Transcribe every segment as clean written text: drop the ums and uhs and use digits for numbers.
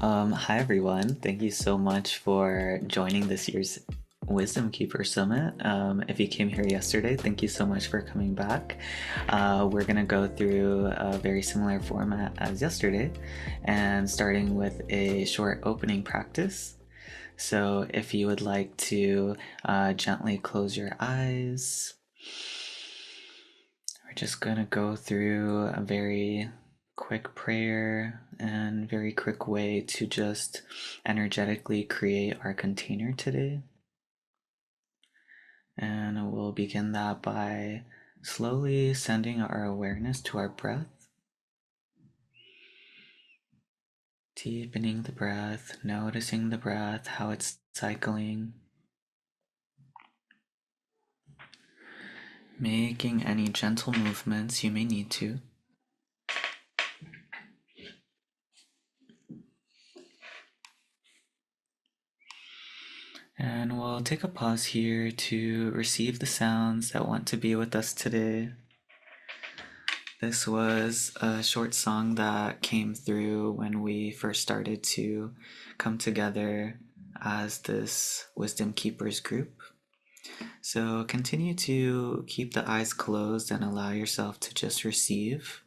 Hi everyone. Thank you so much for joining this year's Wisdom Keeper Summit. If you came here yesterday, thank you so much for coming back. We're going to go through a very similar format as yesterday and starting with a short opening practice. So if you would like to gently close your eyes, we're just going to go through a very quick prayer and very quick way to just energetically create our container today. And we'll begin that by slowly sending our awareness to our breath, deepening the breath, noticing the breath, how it's cycling, making any gentle movements you may need to. And we'll take a pause here to receive the sounds that want to be with us today. This was a short song that came through when we first started to come together as this Wisdom Keepers group. So continue to keep the eyes closed and allow yourself to just receive.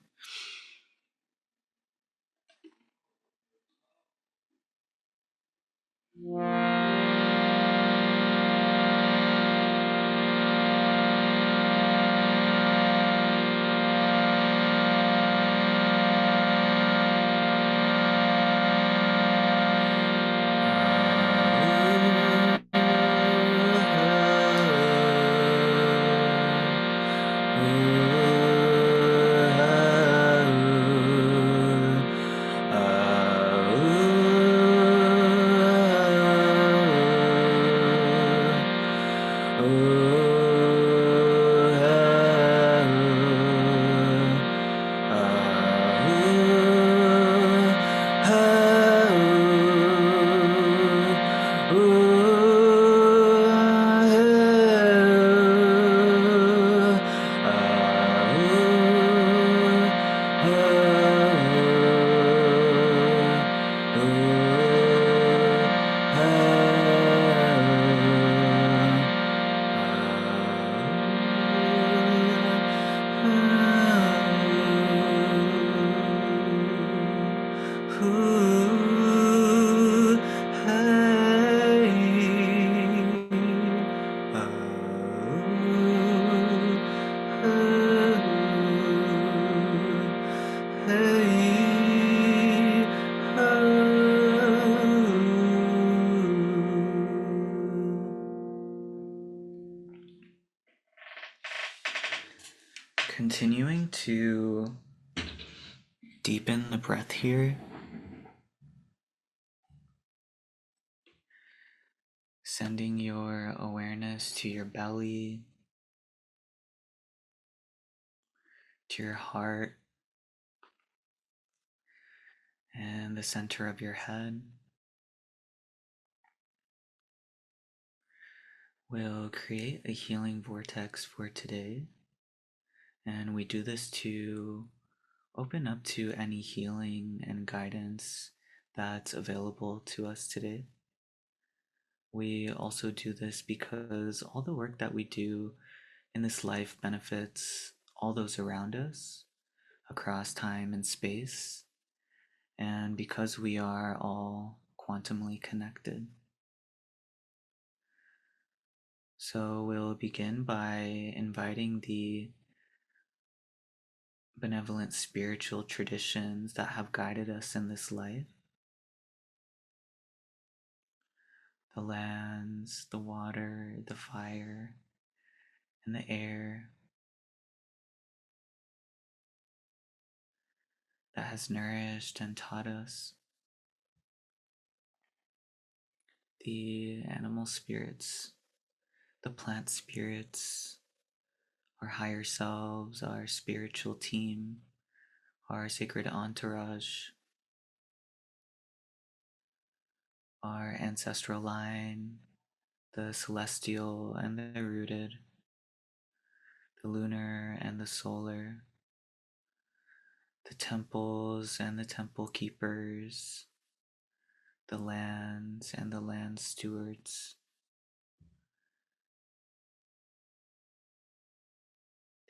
Continuing to deepen the breath here, sending your awareness to your belly, to your heart, and the center of your head. We'll create a healing vortex for today, and we do this to open up to any healing and guidance that's available to us today. We also do this because all the work that we do in this life benefits all those around us across time and space, and because we are all quantumly connected. So we'll begin by inviting the benevolent spiritual traditions that have guided us in this life, the lands, the water, the fire, and the air that has nourished and taught us, the animal spirits, the plant spirits, our higher selves, our spiritual team, our sacred entourage, our ancestral line, the celestial and the rooted, the lunar and the solar, the temples and the temple keepers, the lands and the land stewards,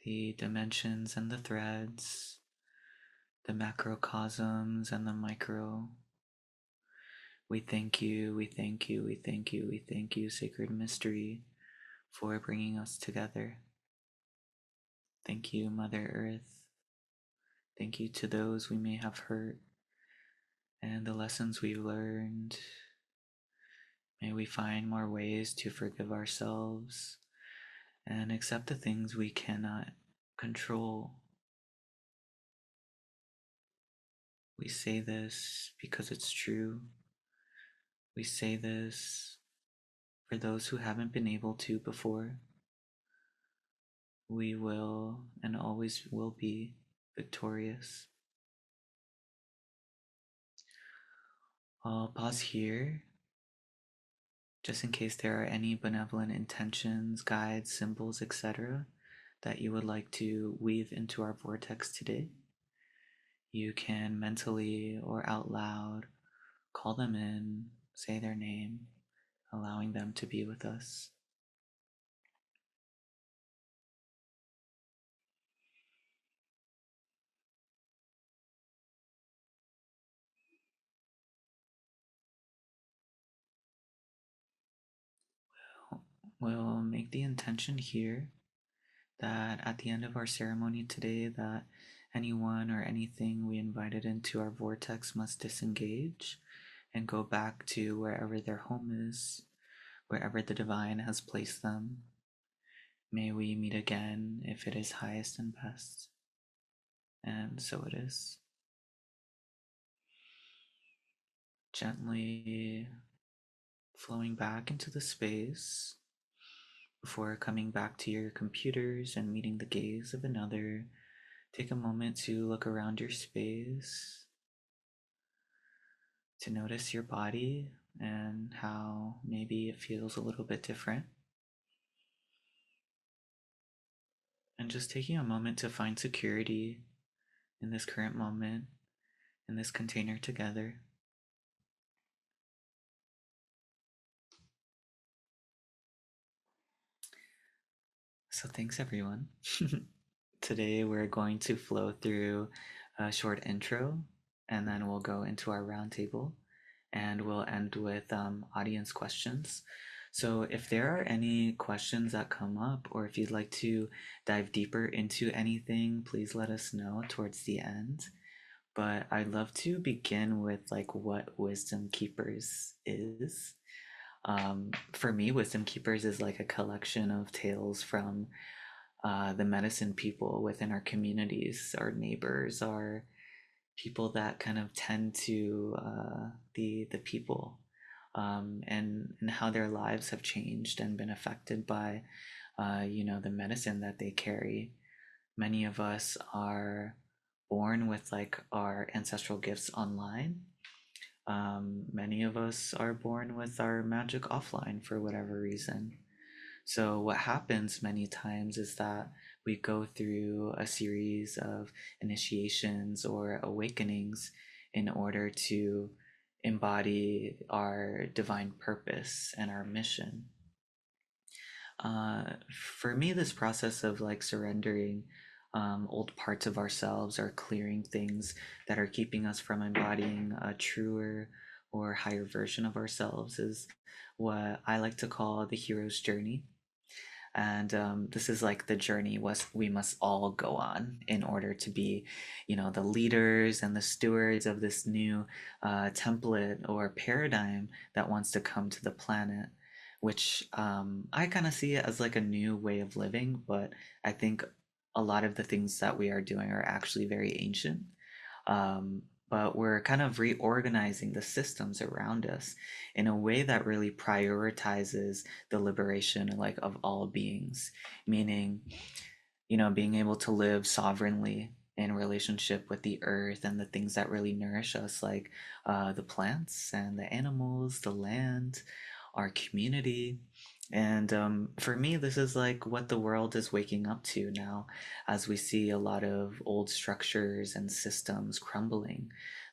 the dimensions and the threads, the macrocosms and the micro. We thank you, we thank you, we thank you, we thank you, Sacred Mystery, for bringing us together. Thank you, Mother Earth. Thank you to those we may have hurt and the lessons we've learned. May we find more ways to forgive ourselves and accept the things we cannot control. We say this because it's true. We say this for those who haven't been able to before. We will and always will be victorious. I'll pause here just in case there are any benevolent intentions, guides, symbols, etc., that you would like to weave into our vortex today. You can mentally or out loud call them in, say their name, allowing them to be with us. We'll make the intention here that at the end of our ceremony today, that anyone or anything we invited into our vortex must disengage and go back to wherever their home is, wherever the divine has placed them. May we meet again if it is highest and best. And so it is. Gently flowing back into the space before coming back to your computers and meeting the gaze of another. Take a moment to look around your space, to notice your body and how maybe it feels a little bit different. And just taking a moment to find security in this current moment, in this container together. So thanks everyone. Today we're going to flow through a short intro and then we'll go into our roundtable and we'll end with audience questions. So if there are any questions that come up or if you'd like to dive deeper into anything, please let us know towards the end. But I'd love to begin with like what Wisdom Keepers is. For me, Wisdom Keepers is like a collection of tales from the medicine people within our communities, our neighbors, our people that kind of tend to the people, and how their lives have changed and been affected by the medicine that they carry. Many of us are born with like our ancestral gifts online. Many of us are born with our magic offline for whatever reason. So, what happens many times is that we go through a series of initiations or awakenings in order to embody our divine purpose and our mission. For me, this process of like surrendering old parts of ourselves or clearing things that are keeping us from embodying a truer or higher version of ourselves is what I like to call the hero's journey. And this is like the journey we must all go on in order to be the leaders and the stewards of this new template or paradigm that wants to come to the planet, which I kind of see it as like a new way of living, but I think a lot of the things that we are doing are actually very ancient. um, but we're kind of reorganizing the systems around us in a way that really prioritizes the liberation like of all beings, meaning being able to live sovereignly in relationship with the earth and the things that really nourish us, like the plants and the animals, the land, our community. And for me, this is like what the world is waking up to now as we see a lot of old structures and systems crumbling.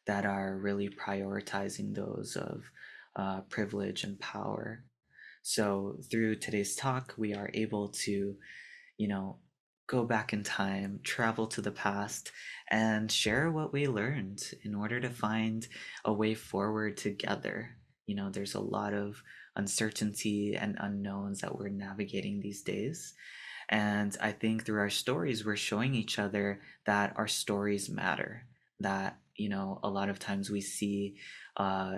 that are really prioritizing those of privilege and power. So through today's talk, we are able to, you know, go back in time, travel to the past, and share what we learned in order to find a way forward together. There's a lot of uncertainty and unknowns that we're navigating these days. And I think through our stories, we're showing each other that our stories matter. That, a lot of times we see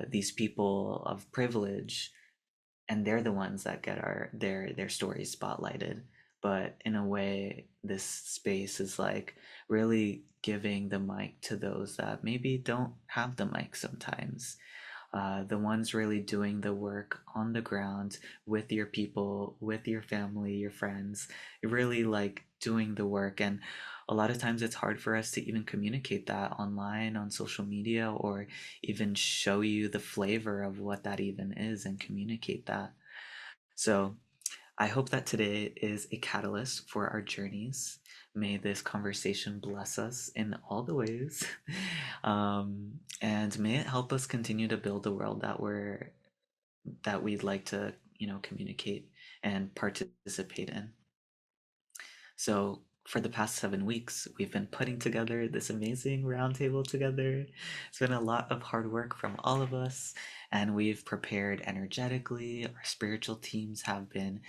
these people of privilege, and they're the ones that get their stories spotlighted. But in a way, this space is like really giving the mic to those that maybe don't have the mic sometimes, the ones really doing the work on the ground with your people, with your family, your friends, really like doing the work. And a lot of times it's hard for us to even communicate that online on social media, or even show you the flavor of what that even is and communicate that. So I hope that today is a catalyst for our journeys. May this conversation bless us in all the ways, and may it help us continue to build the world that we'd like to, communicate and participate in. So for the past 7 weeks, we've been putting together this amazing roundtable together. It's been a lot of hard work from all of us, and we've prepared energetically. Our spiritual teams have been,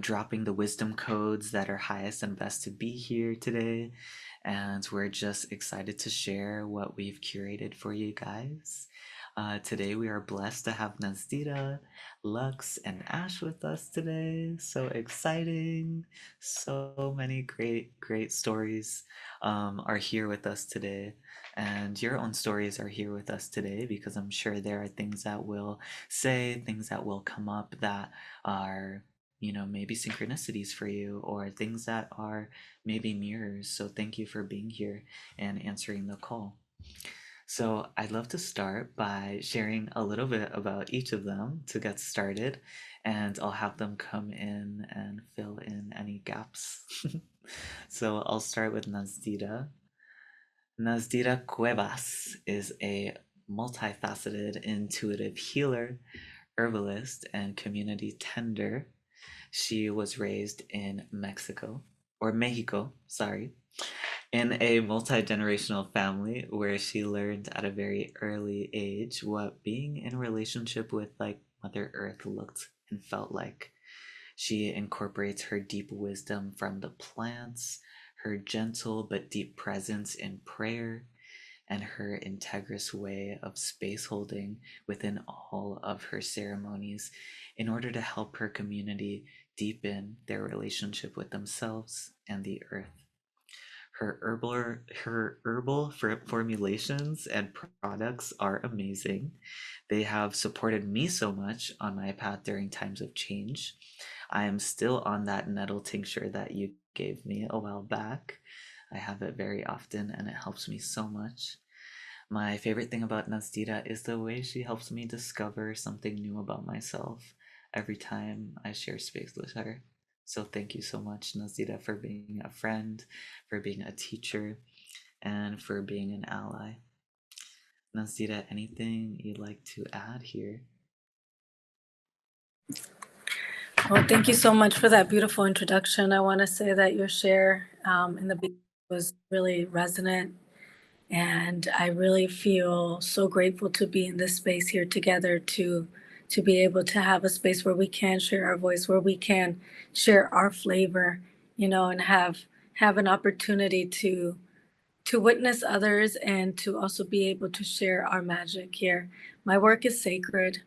dropping the wisdom codes that are highest and best to be here today. And we're just excited to share what we've curated for you guys. Today, we are blessed to have Nazdira, Lux, and Ash with us today. So exciting! So many great, great stories are here with us today. And your own stories are here with us today, because I'm sure there are things that we'll say, things that will come up that are, maybe synchronicities for you, or things that are maybe mirrors. So thank you for being here and answering the call. So I'd love to start by sharing a little bit about each of them to get started, and I'll have them come in and fill in any gaps. So I'll start with Nazdira. Nazdira Cuevas is a multifaceted intuitive healer, herbalist, and community tender. She was raised in Mexico, sorry, in a multi-generational family where she learned at a very early age what being in a relationship with like Mother Earth looked and felt like. She incorporates her deep wisdom from the plants, her gentle but deep presence in prayer, and her integrous way of space holding within all of her ceremonies in order to help her community deepen their relationship with themselves and the earth. Her herbal formulations and products are amazing. They have supported me so much on my path during times of change. I am still on that nettle tincture that you gave me a while back. I have it very often and it helps me so much. My favorite thing about Nazdira is the way she helps me discover something new about myself every time I share space with her. So thank you so much, Nazdira, for being a friend, for being a teacher, and for being an ally. Nazdira, anything you'd like to add here? Well, thank you so much for that beautiful introduction. I want to say that your share in the beginning was really resonant, and I really feel so grateful to be in this space here together to be able to have a space where we can share our voice, where we can share our flavor, and have an opportunity to witness others and to also be able to share our magic here. My work is sacred.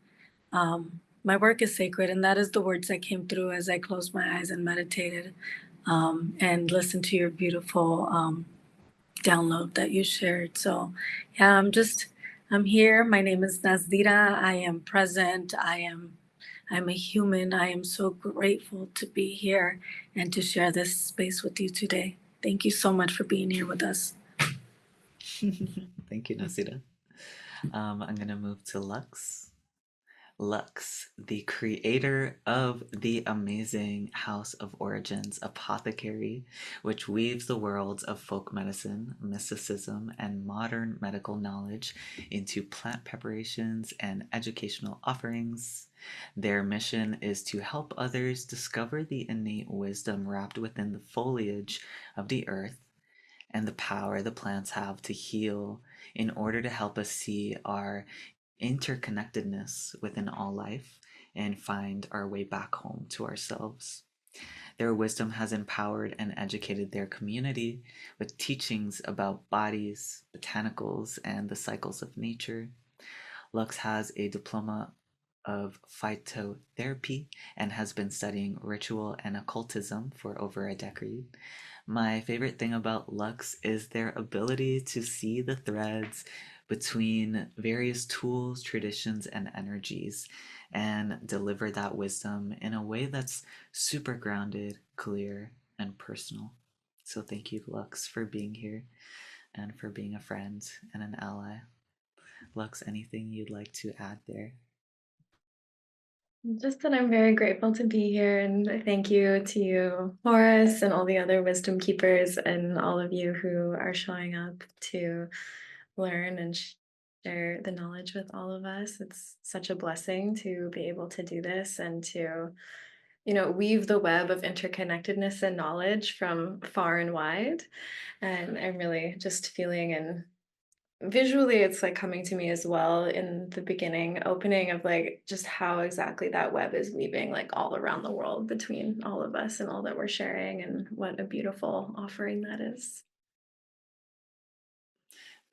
My work is sacred, and that is the words that came through as I closed my eyes and meditated and listened to your beautiful download that you shared. So, yeah, I'm here. My name is Nazdira. I am present. I'm a human. I am so grateful to be here and to share this space with you today. Thank you so much for being here with us. Thank you, Nazdira. I'm gonna move to Lux. Lux, the creator of the amazing House of Origins Apothecary, which weaves the worlds of folk medicine, mysticism, and modern medical knowledge into plant preparations and educational offerings. Their mission is to help others discover the innate wisdom wrapped within the foliage of the earth and the power the plants have to heal in order to help us see our interconnectedness within all life and find our way back home to ourselves. Their wisdom has empowered and educated their community with teachings about bodies, botanicals, and the cycles of nature. Lux has a diploma of phytotherapy and has been studying ritual and occultism for over a decade. My favorite thing about Lux is their ability to see the threads between various tools, traditions, and energies and deliver that wisdom in a way that's super grounded, clear, and personal. So thank you, Lux, for being here and for being a friend and an ally. Lux, anything you'd like to add there? Just that I'm very grateful to be here, and thank you to you, Horus, and all the other wisdom keepers, and all of you who are showing up to learn and share the knowledge with all of us. It's such a blessing to be able to do this and to, weave the web of interconnectedness and knowledge from far and wide. And I'm really just feeling and visually it's like coming to me as well in the beginning opening of like just how exactly that web is weaving like all around the world between all of us and all that we're sharing, and what a beautiful offering that is.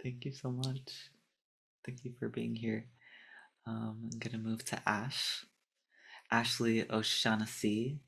Thank you so much. Thank you for being here. I'm gonna move to Ash. Ashley O'Shaughnessy.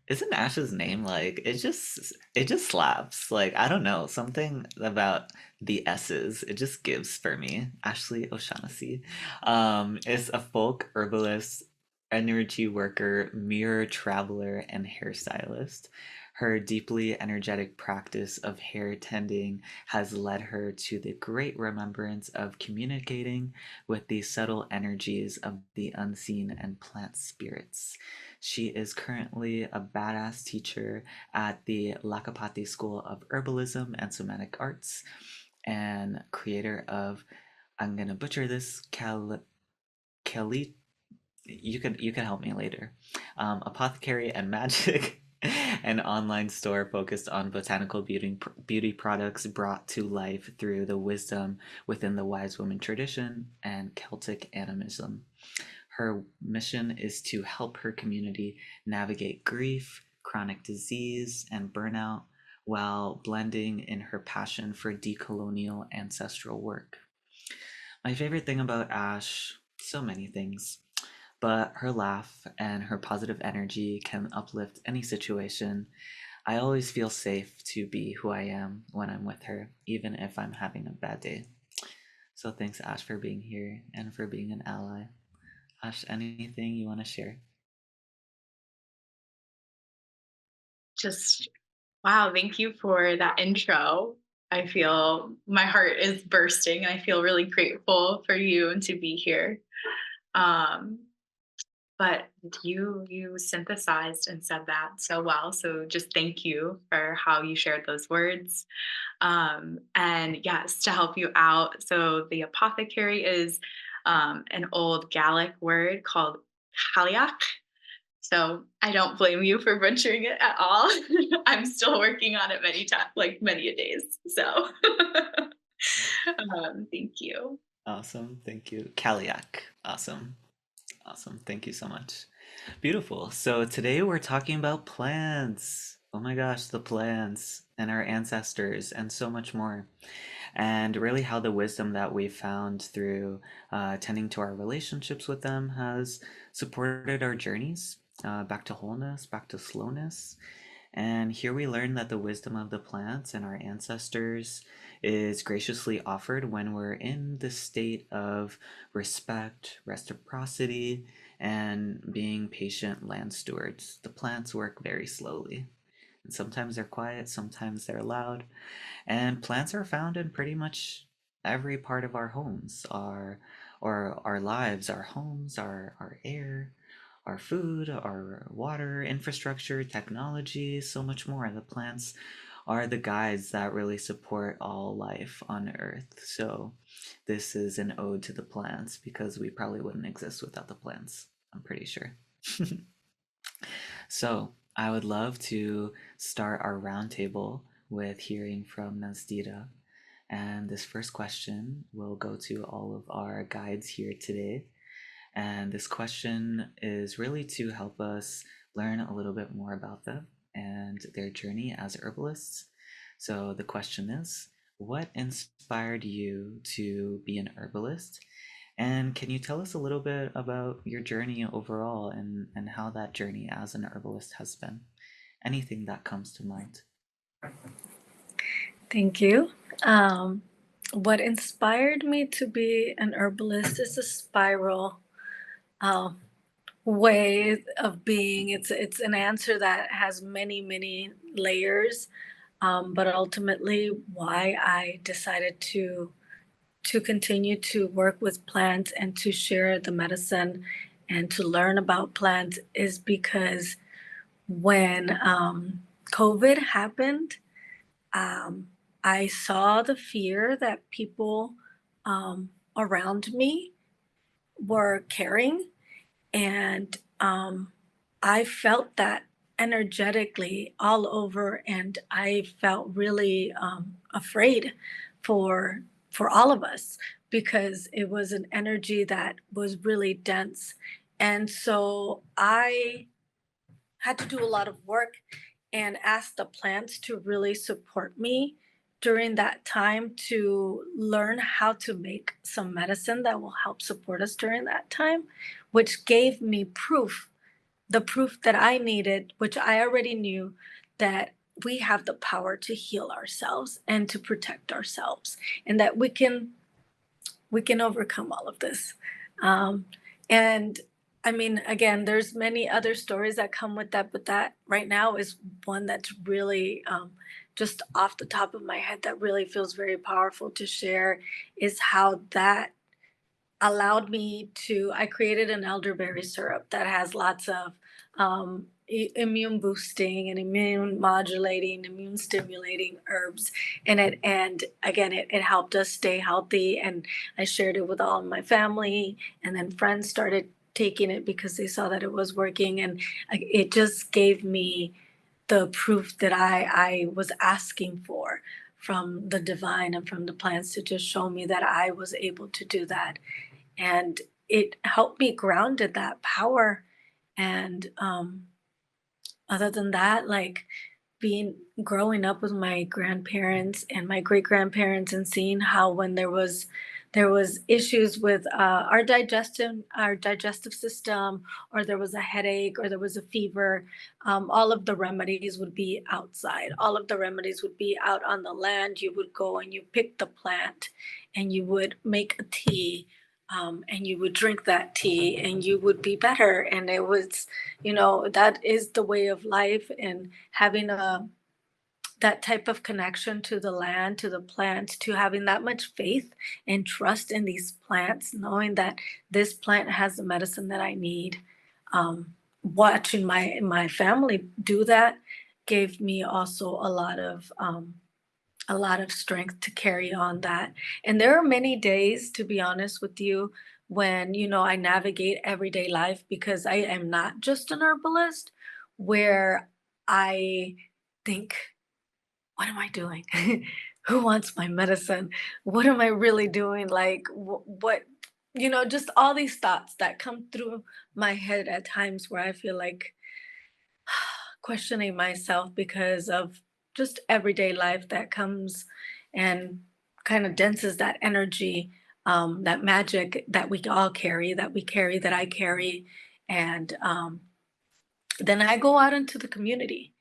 Isn't Ash's name like it just slaps. Like I don't know, something about the S's. It just gives for me. Ashley O'Shaughnessy is a folk herbalist, energy worker, mirror traveler, and hairstylist. Her deeply energetic practice of hair tending has led her to the great remembrance of communicating with the subtle energies of the unseen and plant spirits. She is currently a badass teacher at the Lakapati School of Herbalism and Somatic Arts and creator of, I'm gonna butcher this, Kali. You can help me later. Apothecary and Magic, an online store focused on botanical beauty products brought to life through the wisdom within the wise woman tradition and Celtic animism. Her mission is to help her community navigate grief, chronic disease, and burnout while blending in her passion for decolonial ancestral work. My favorite thing about Ash, so many things, but her laugh and her positive energy can uplift any situation. I always feel safe to be who I am when I'm with her, even if I'm having a bad day. So thanks, Ash, for being here and for being an ally. Ash, anything you want to share? Just wow, thank you for that intro. I feel my heart is bursting and I feel really grateful for you and to be here. Um, but you synthesized and said that so well. So just thank you for how you shared those words. And yes, to help you out. So the apothecary is an old Gallic word called haliach. So I don't blame you for butchering it at all. I'm still working on it many times, like many a days. So thank you. Awesome. Thank you. Kaliak. Awesome. Awesome. Thank you so much. Beautiful. So today we're talking about plants. Oh my gosh, the plants and our ancestors and so much more. And really how the wisdom that we found through tending to our relationships with them has supported our journeys back to wholeness, back to slowness. And here we learn that the wisdom of the plants and our ancestors is graciously offered when we're in the state of respect, reciprocity, and being patient land stewards. The plants work very slowly. And sometimes they're quiet, sometimes they're loud. And plants are found in pretty much every part of our homes, our or our lives, our homes, our air, our food, our water, infrastructure, technology, so much more. The plants are the guides that really support all life on Earth. So this is an ode to the plants because we probably wouldn't exist without the plants, I'm pretty sure. So I would love to start our roundtable with hearing from Nazdira. And this first question will go to all of our guides here today. And this question is really to help us learn a little bit more about them and their journey as herbalists. So the question is, what inspired you to be an herbalist? And can you tell us a little bit about your journey overall and how that journey as an herbalist has been? Anything that comes to mind. Thank you. What inspired me to be an herbalist is a spiral uh, way of being. It's an answer that has many layers, but ultimately, why I decided to continue to work with plants and to share the medicine and to learn about plants is because when COVID happened, um, I saw the fear that people around me were carrying, and I felt that energetically all over, and I felt really afraid for all of us because it was an energy that was really dense, and so I had to do a lot of work and ask the plants to really support me during that time to learn how to make some medicine that will help support us during that time, which gave me proof, the proof that I needed, which I already knew, that we have the power to heal ourselves and to protect ourselves, and that we can overcome all of this. Um, and I mean, again, there's many other stories that come with that, but that right now is one that's really just off the top of my head that really feels very powerful to share, is how that allowed me to. I created an elderberry syrup that has lots of immune boosting and immune modulating, immune stimulating herbs in it. And again, it helped us stay healthy. And I shared it with all of my family. And then friends started taking it because they saw that it was working. And it just gave me the proof that I was asking for from the divine and from the plants, to just show me that I was able to do that. And it helped me grounded that power. And other than that, like being growing up with my grandparents and my great grandparents, and seeing how when there was issues with our digestive system, or there was a headache, or there was a fever, all of the remedies would be outside. All of the remedies would be out on the land. You would go and you pick the plant, and you would make a tea, and you would drink that tea, and you would be better. And it was, that is the way of life. And having that type of connection to the land, to the plants, to having that much faith and trust in these plants, knowing that this plant has the medicine that I need. Watching my family do that gave me also a lot of strength to carry on that. And there are many days, to be honest with you, when I navigate everyday life, because I am not just an herbalist, where I think, what am I doing? Who wants my medicine? What am I really doing? Like, what, just all these thoughts that come through my head at times, where I feel like questioning myself because of just everyday life that comes and kind of denses that energy, that magic that we all carry, that I carry. And then I go out into the community.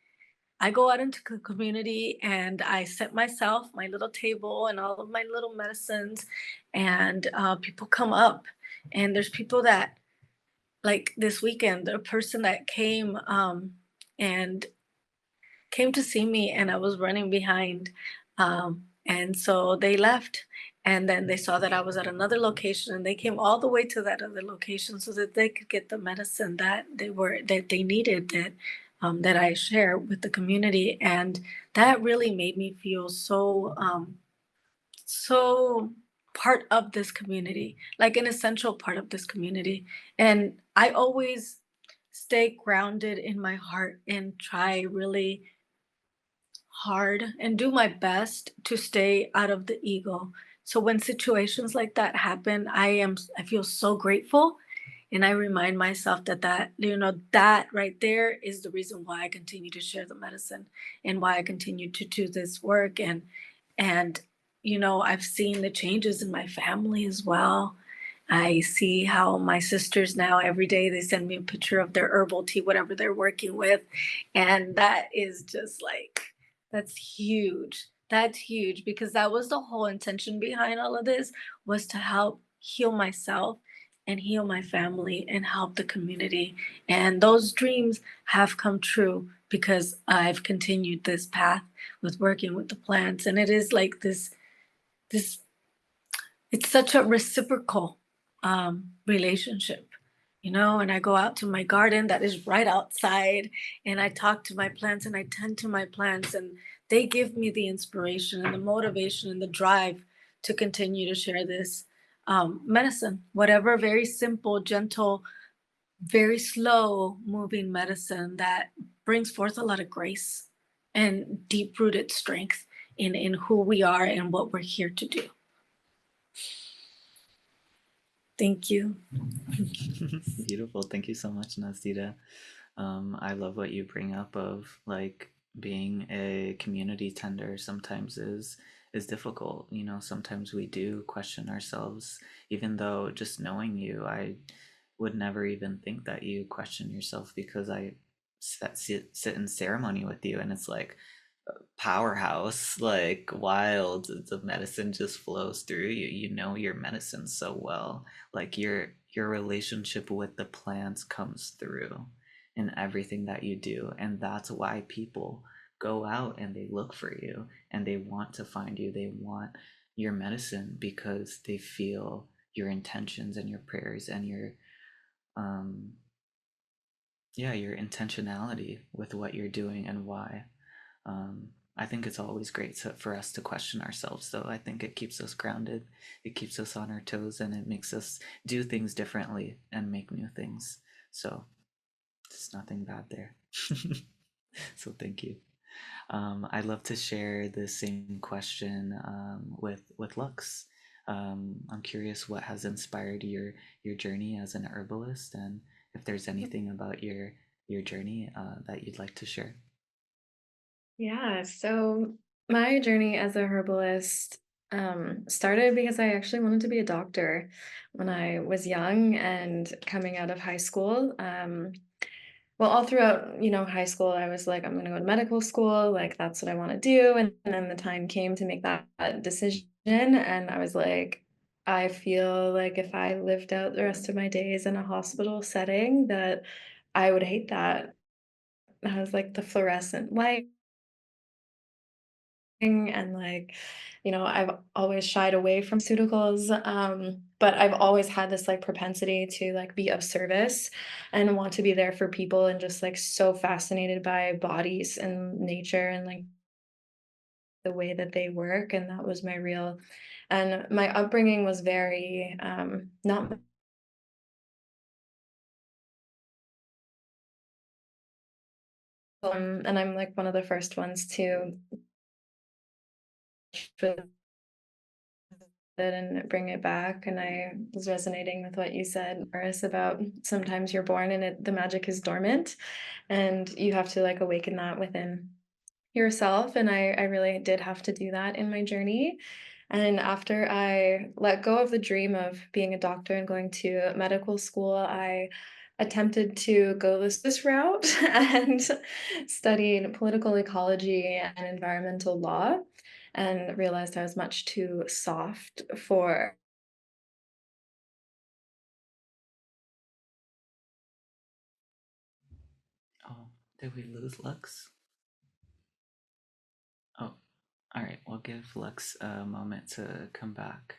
I go out into the community and I set myself my little table and all of my little medicines, and people come up. And there's people that, like this weekend, a person that and came to see me, and I was running behind. And so they left, And then they saw that I was at another location, and they came all the way to that other location so that they could get the medicine that they needed, that I share with the community. And that really made me feel so part of this community, like an essential part of this community. And I always stay grounded in my heart and try really hard and do my best to stay out of the ego. So when situations like that happen, I feel so grateful, and I remind myself that right there is the reason why I continue to share the medicine and why I continue to do this work. And I've seen the changes in my family as well. I see how my sisters now every day they send me a picture of their herbal tea, whatever they're working with. And that is just like, that's huge. That's huge because that was the whole intention behind all of this, was to help heal myself and heal my family and help the community. And those dreams have come true because I've continued this path with working with the plants. And it is like this it's such a reciprocal relationship, and I go out to my garden that is right outside, and I talk to my plants and I tend to my plants, and they give me the inspiration and the motivation and the drive to continue to share this medicine, whatever very simple, gentle, very slow moving medicine that brings forth a lot of grace and deep rooted strength in who we are and what we're here to do. Thank you. Beautiful. Thank you so much, Nazdira. I love what you bring up of like being a community tender sometimes is difficult. Sometimes we do question ourselves, even though just knowing you, I would never even think that you question yourself because I sit in ceremony with you and it's like powerhouse, like wild. The medicine just flows through you. You know your medicine so well. Like your relationship with the plants comes through in everything that you do, and that's why people go out and they look for you and they want to find you. They want your medicine because they feel your intentions and your prayers and um your intentionality with what you're doing and why. I think it's always great for us to question ourselves, though. I think it keeps us grounded, it keeps us on our toes, and it makes us do things differently and make new things. So there's nothing bad there. So thank you. I'd love to share the same question with Lux. I'm curious what has inspired your journey as an herbalist, and if there's anything about your journey that you'd like to share. Yeah, so my journey as a herbalist started because I actually wanted to be a doctor when I was young and coming out of high school. Well, all throughout, high school, I was like, I'm going to go to medical school. Like, that's what I want to do. And then the time came to make that decision. And I was like, I feel like if I lived out the rest of my days in a hospital setting, that I would hate that. I was like the fluorescent light and like I've always shied away from pharmaceuticals, but I've always had this like propensity to like be of service and want to be there for people and just like so fascinated by bodies and nature and like the way that they work, and that was my real and my upbringing was very not and I'm like one of the first ones to it and bring it back. And I was resonating with what you said, Boris, about sometimes you're born and the magic is dormant, and you have to like awaken that within yourself. And I really did have to do that in my journey. And after I let go of the dream of being a doctor and going to medical school, I attempted to go this route and studied political ecology and environmental law, and realized I was much too soft for Oh, did we lose Lux? Oh, All right, we'll give Lux a moment to come back.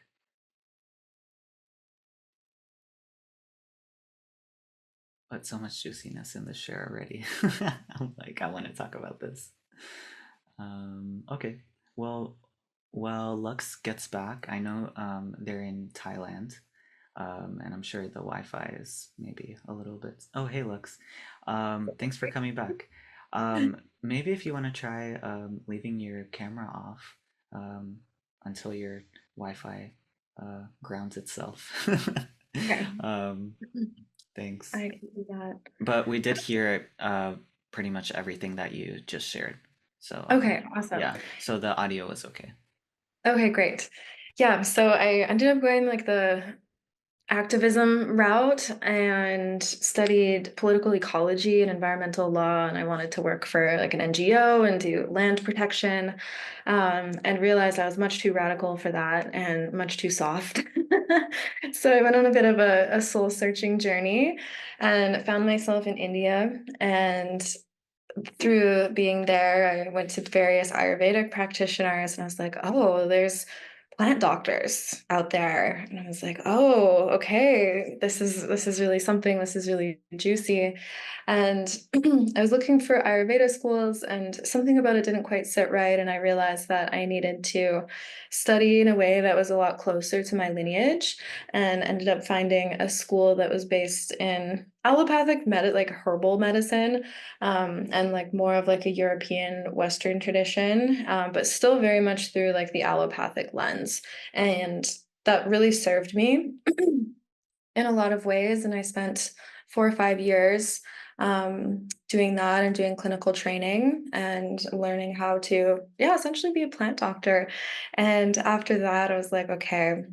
But so much juiciness in the share already. I'm like, I want to talk about this. Okay, well, Lux gets back, I know they're in Thailand, and I'm sure the Wi-Fi is maybe a little bit. Oh, hey, Lux. Thanks for coming back. Maybe if you want to try leaving your camera off until your Wi-Fi grounds itself. Okay. Thanks. I can do that. But we did hear pretty much everything that you just shared. So Okay, awesome. yeah, so the audio was okay. Okay, great. Yeah, so I ended up going like the activism route and studied political ecology and environmental law, and I wanted to work for like an NGO and do land protection, and realized I was much too radical for that and much too soft. So I went on a bit of a soul searching journey and found myself in India. And through being there, I went to various Ayurvedic practitioners and I was like, oh, there's plant doctors out there. And I was like, oh, okay, this is really something, this is really juicy. And I was looking for Ayurveda schools and something about it didn't quite sit right. And I realized that I needed to study in a way that was a lot closer to my lineage, and ended up finding a school that was based in allopathic like herbal medicine, and like more of like a European Western tradition, but still very much through like the allopathic lens. And that really served me in a lot of ways. And I spent 4 or 5 years doing that and doing clinical training and learning how to, yeah, essentially be a plant doctor. And after that, I was like, okay,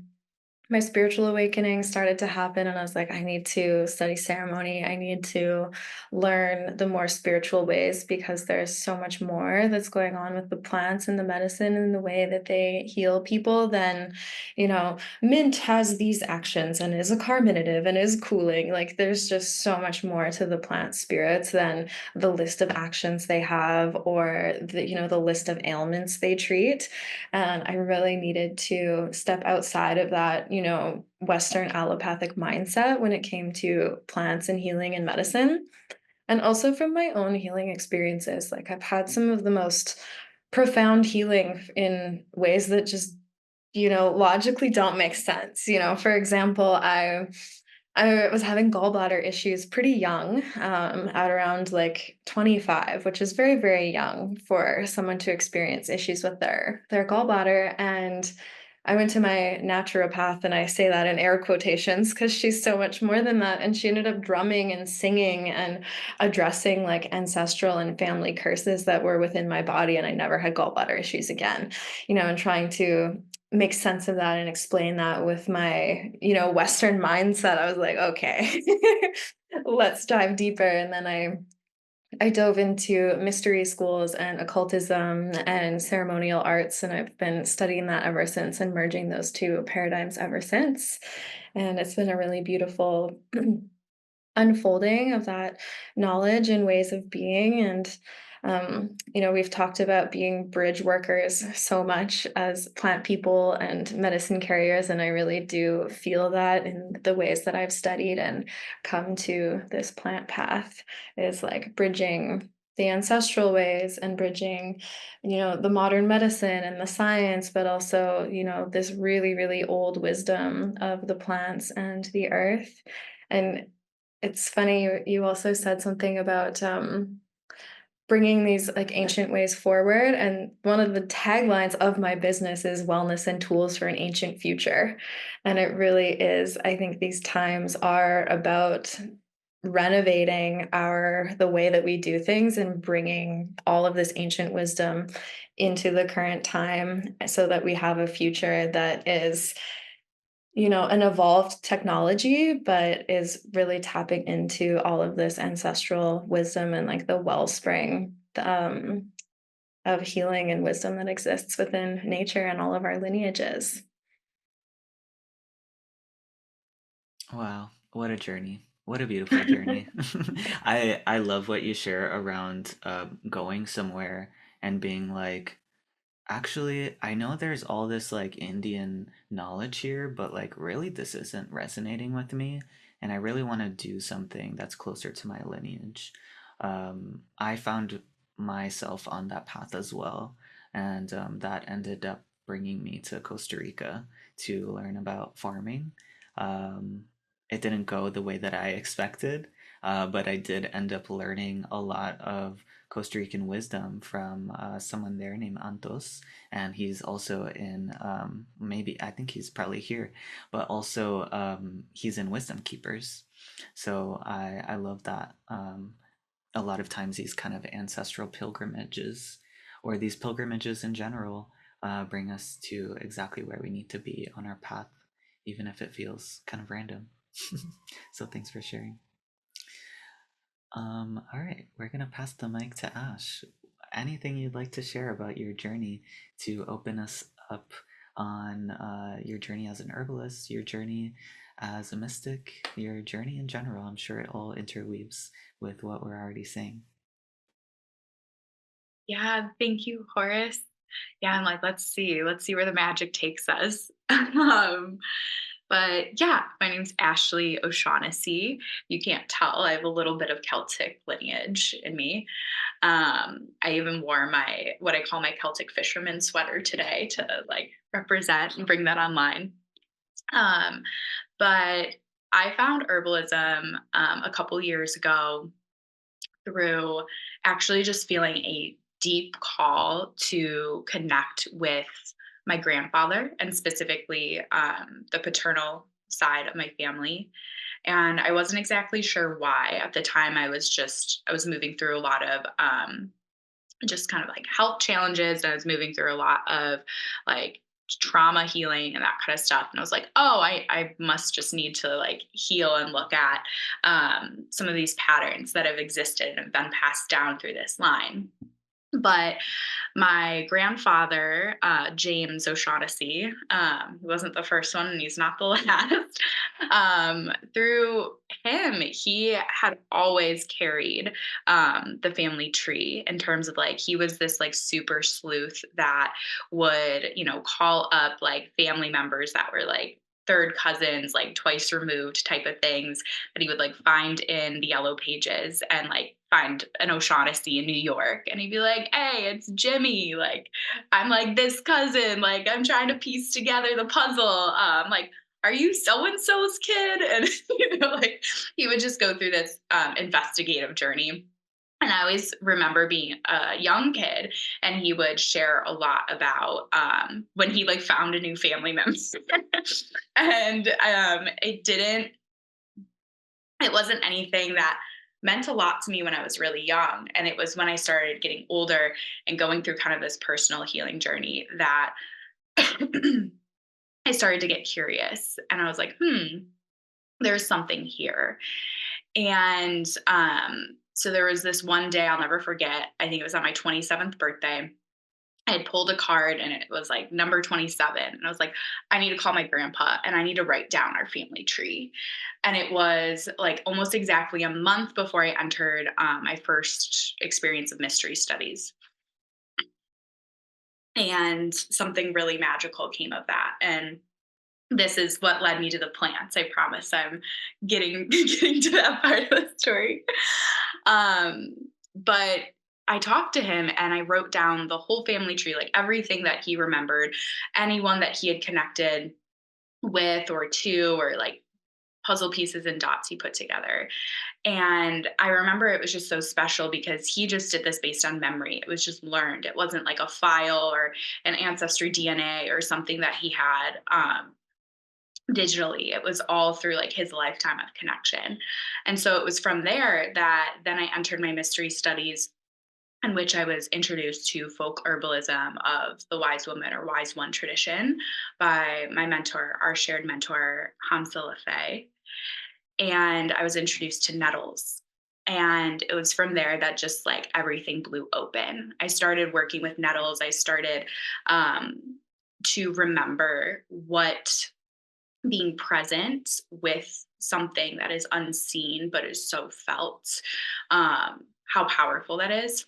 my spiritual awakening started to happen, and I was like, I need to study ceremony. I need to learn the more spiritual ways, because there's so much more that's going on with the plants and the medicine and the way that they heal people than, mint has these actions and is a carminative and is cooling. Like there's just so much more to the plant spirits than the list of actions they have, or the list of ailments they treat. And I really needed to step outside of that, Western allopathic mindset when it came to plants and healing and medicine. And also from my own healing experiences, like I've had some of the most profound healing in ways that just, logically don't make sense. For example, I was having gallbladder issues pretty young, at around like 25, which is very, very young for someone to experience issues with their gallbladder. And I went to my naturopath, and I say that in air quotations because she's so much more than that. And she ended up drumming and singing and addressing like ancestral and family curses that were within my body. And I never had gallbladder issues again, and trying to make sense of that and explain that with my, Western mindset. I was like, okay, let's dive deeper. And then I dove into mystery schools and occultism and ceremonial arts, and I've been studying that ever since and merging those two paradigms ever since. And it's been a really beautiful unfolding of that knowledge and ways of being. And we've talked about being bridge workers so much as plant people and medicine carriers, and I really do feel that in the ways that I've studied and come to this plant path, is like bridging the ancestral ways and bridging, the modern medicine and the science, but also, this really, really old wisdom of the plants and the earth. And it's funny, you also said something about bringing these like ancient ways forward. And one of the taglines of my business is wellness and tools for an ancient future. And it really is. I think these times are about renovating the way that we do things and bringing all of this ancient wisdom into the current time so that we have a future that is, an evolved technology, but is really tapping into all of this ancestral wisdom and like the wellspring of healing and wisdom that exists within nature and all of our lineages. Wow, what a journey. What a beautiful journey. I love what you share around going somewhere and being like, Actually, I know there's all this like Indian knowledge here, but like really this isn't resonating with me, and I really want to do something that's closer to my lineage. I found myself on that path as well, and that ended up bringing me to Costa Rica to learn about farming. Um, it didn't go the way that I expected, but I did end up learning a lot of Costa Rican wisdom from someone there named Antos, and he's also in maybe I think he's probably here, but also he's in Wisdom Keepers. So I love that. A lot of times these kind of ancestral pilgrimages, or these pilgrimages in general, bring us to exactly where we need to be on our path, even if it feels kind of random. So thanks for sharing. All right, we're gonna pass the mic to Ash. Anything you'd like to share about your journey to open us up on your journey as an herbalist, your journey as a mystic, your journey in general? I'm sure it all interweaves with what we're already saying. Yeah, thank you, Horace. Yeah, I'm like, let's see where the magic takes us. But yeah, my name's Ashley O'Shaughnessy. You can't tell, I have a little bit of Celtic lineage in me. I even wore my what I call my Celtic fisherman sweater today to like represent and bring that online. Um, but I found herbalism a couple years ago through actually just feeling a deep call to connect with my grandfather and specifically the paternal side of my family. And I wasn't exactly sure why. At the time, I was moving through a lot of just kind of like health challenges. And I was moving through a lot of like trauma healing and that kind of stuff. And I was like, oh, I must just need to like heal and look at some of these patterns that have existed and been passed down through this line. But my grandfather, James O'Shaughnessy, he wasn't the first one and he's not the last. Through him, he had always carried the family tree in terms of like, he was this like super sleuth that would, you know, call up like family members that were like, third cousins, like twice removed type of things that he would like find in the yellow pages and like find an O'Shaughnessy in New York. And he'd be like, hey, it's Jimmy. Like, I'm like this cousin. Like, I'm trying to piece together the puzzle. Like, are you so and so's kid? And, you know, like he would just go through this investigative journey. And I always remember being a young kid, and he would share a lot about when he like found a new family member, and it wasn't anything that meant a lot to me when I was really young. And it was when I started getting older and going through kind of this personal healing journey that I started to get curious. And I was like, there's something here. And so there was this one day I'll never forget. I think it was on my 27th birthday. I had pulled a card and it was like number 27. And I was like, I need to call my grandpa and I need to write down our family tree. And it was like almost exactly a month before I entered my first experience of mystery studies. And something really magical came of that. And this is what led me to the plants. I promise I'm getting getting to that part of the story. Um, but I talked to him and I wrote down the whole family tree, like everything that he remembered, anyone that he had connected with or to, or like puzzle pieces and dots he put together. And I remember it was just so special because he just did this based on memory. It was just learned. It wasn't like a file or an ancestry DNA or something that he had digitally. It was all through like his lifetime of connection. And so it was from there that then I entered my mystery studies, in which I was introduced to folk herbalism of the wise woman or wise one tradition by my mentor, our shared mentor, Hamza Lafay. And I was introduced to nettles. And it was from there that just like everything blew open. I started working with nettles. I started to remember what being present with something that is unseen but is so felt, how powerful that is.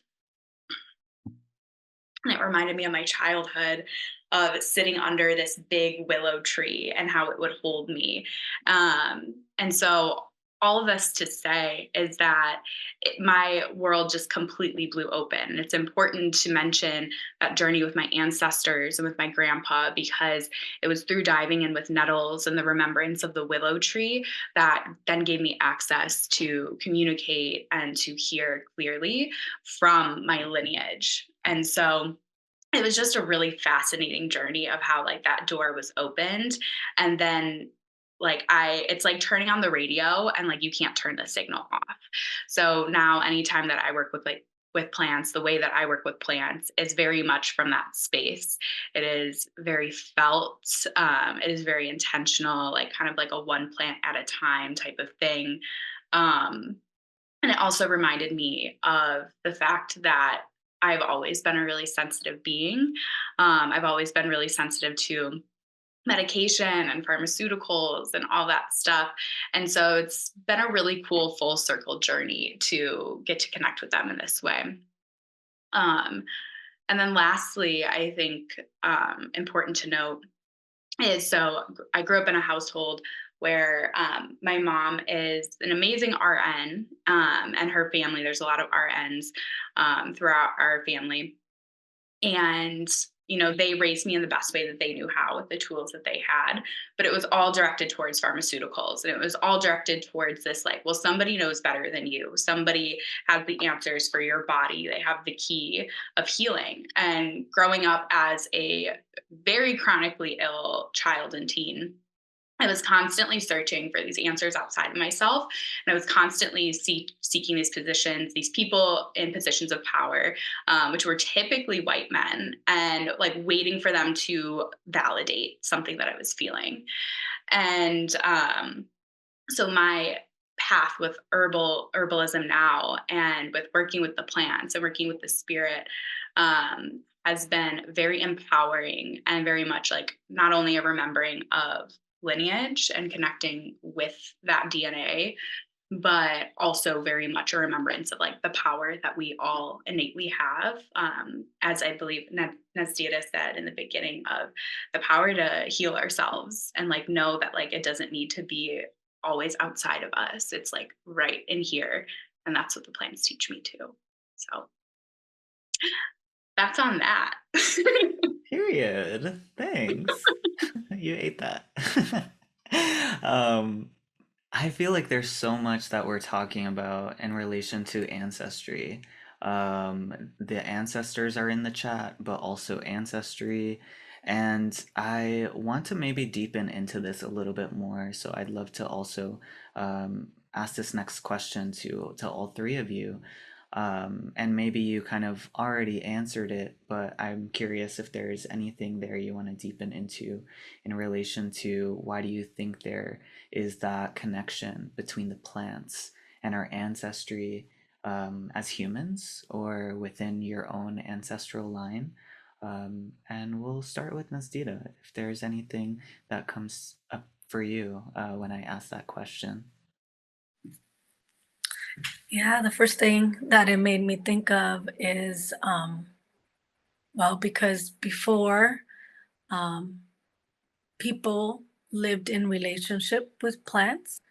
And it reminded me of my childhood of sitting under this big willow tree and how it would hold me. And so, all of this to say is that my world just completely blew open. And it's important to mention that journey with my ancestors and with my grandpa, because it was through diving in with nettles and the remembrance of the willow tree that then gave me access to communicate and to hear clearly from my lineage. And so, it was just a really fascinating journey of how like that door was opened. And then like it's like turning on the radio and like you can't turn the signal off. So now anytime that I work with with plants, the way that I work with plants is very much from that space. It is very felt. It is very intentional, like kind of like a one plant at a time type of thing. Um, and it also reminded me of the fact that I've always been a really sensitive being. I've always been really sensitive to medication and pharmaceuticals and all that stuff. And so it's been a really cool full circle journey to get to connect with them in this way. Um, and then lastly, I think important to note is, so I grew up in a household where my mom is an amazing RN, and her family, there's a lot of RNs throughout our family. And, they raised me in the best way that they knew how with the tools that they had. But it was all directed towards pharmaceuticals. And it was all directed towards this, like, well, somebody knows better than you. Somebody has the answers for your body. They have the key of healing. And growing up as a very chronically ill child and teen, I was constantly searching for these answers outside of myself. And I was constantly seeking these positions, these people in positions of power, which were typically white men, and like waiting for them to validate something that I was feeling. And so my path with herbalism now, and with working with the plants and working with the spirit, has been very empowering, and very much like not only a remembering of lineage and connecting with that DNA, but also very much a remembrance of like the power that we all innately have. As I believe Nazdira said in the beginning, of the power to heal ourselves, and like know that like it doesn't need to be always outside of us. It's like right in here. And that's what the plants teach me too. So that's on that. Period. Thanks. You ate that. um, I feel like there's so much that we're talking about in relation to ancestry. The ancestors are in the chat, but also ancestry. And I want to maybe deepen into this a little bit more. So I'd love to also ask this next question to all three of you. And maybe you kind of already answered it, but I'm curious if there's anything there you want to deepen into in relation to why do you think there is that connection between the plants and our ancestry, as humans or within your own ancestral line. And we'll start with Nazdira, if there's anything that comes up for you when I ask that question. Yeah, the first thing that it made me think of is, well, because before, people lived in relationship with plants.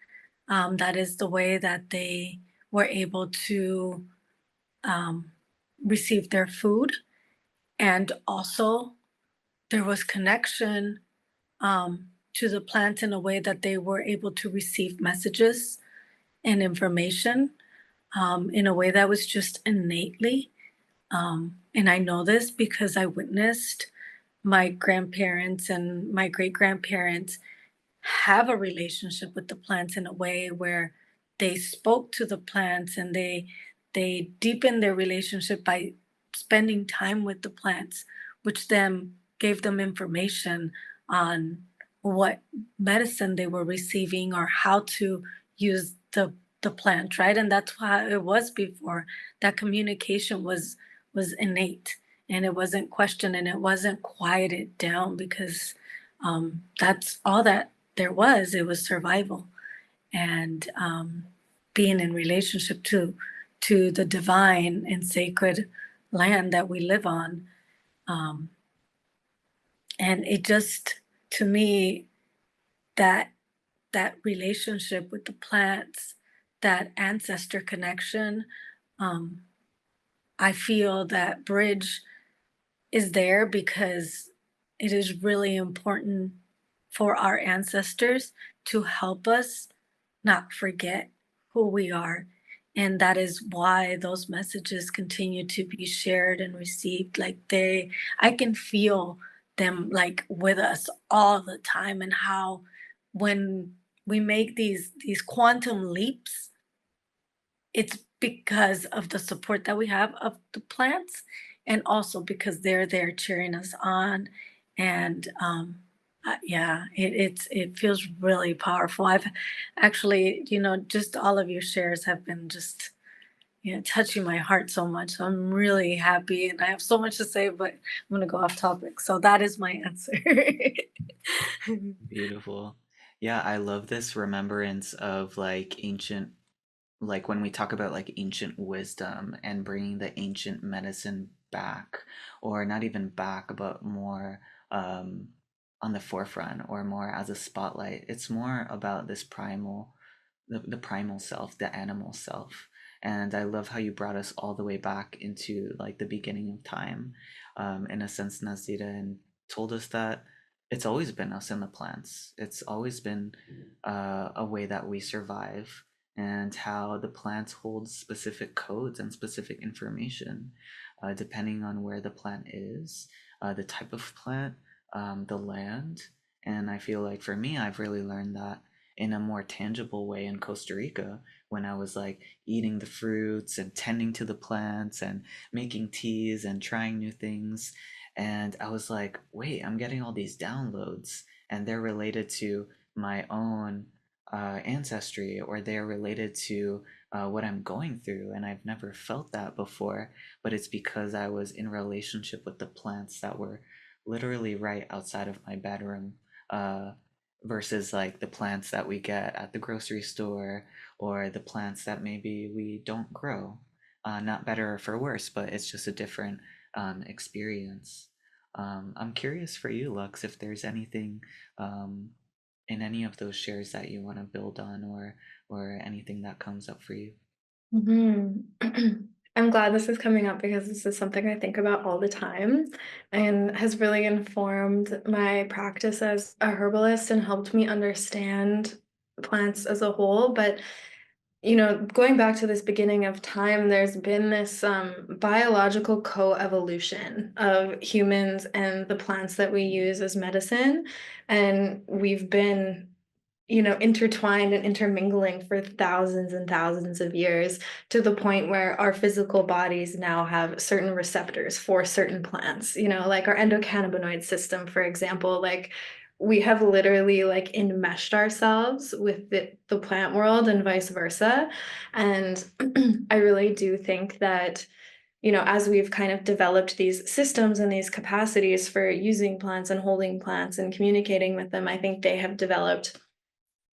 That is the way that they were able to um, receive their food. And also, there was connection to the plant in a way that they were able to receive messages and information in a way that was just innately. And I know this because I witnessed my grandparents and my great grandparents have a relationship with the plants in a way where they spoke to the plants, and they deepened their relationship by spending time with the plants, which then gave them information on what medicine they were receiving or how to use the plant, right? And that's how it was before. That communication was innate, and it wasn't questioned, and it wasn't quieted down, because that's all that there was. It was survival, and being in relationship to the divine and sacred land that we live on. Um, and it just, to me, that that relationship with the plants, that ancestor connection, um, I feel that bridge is there because it is really important for our ancestors to help us not forget who we are. And that is why those messages continue to be shared and received. I can feel them like with us all the time, and how when we make these quantum leaps, it's because of the support that we have of the plants, and also because they're there cheering us on. And yeah, it feels really powerful. I've actually, just all of your shares have been just, touching my heart so much. So I'm really happy, and I have so much to say, but I'm going to go off topic. So that is my answer. Beautiful. Yeah, I love this remembrance of like ancient, like when we talk about like ancient wisdom and bringing the ancient medicine back, or not even back, but more um, on the forefront or more as a spotlight. It's more about this primal, the primal self, the animal self. And I love how you brought us all the way back into like the beginning of time, in a sense, Nazira, and told us that it's always been us and the plants. It's always been a way that we survive, and how the plants hold specific codes and specific information, depending on where the plant is, the type of plant, the land. And I feel like for me, I've really learned that in a more tangible way in Costa Rica, when I was like eating the fruits and tending to the plants and making teas and trying new things. And I was like, wait, I'm getting all these downloads, and they're related to my own ancestry, or they're related to what I'm going through. And I've never felt that before, but it's because I was in relationship with the plants that were literally right outside of my bedroom. Versus like the plants that we get at the grocery store, or the plants that maybe we don't grow. Not better or for worse, but it's just a different experience. I'm curious for you, Lux, if there's anything um, in any of those shares that you want to build on, or anything that comes up for you. Mhm. I'm glad this is coming up because this is something I think about all the time and has really informed my practice as a herbalist and helped me understand plants as a whole. But going back to this beginning of time, there's been this biological co-evolution of humans and the plants that we use as medicine. And we've been intertwined and intermingling for thousands and thousands of years, to the point where our physical bodies now have certain receptors for certain plants, like our endocannabinoid system, for example. Like, we have literally like enmeshed ourselves with the plant world and vice versa. And I really do think that as we've kind of developed these systems and these capacities for using plants and holding plants and communicating with them, I think they have developed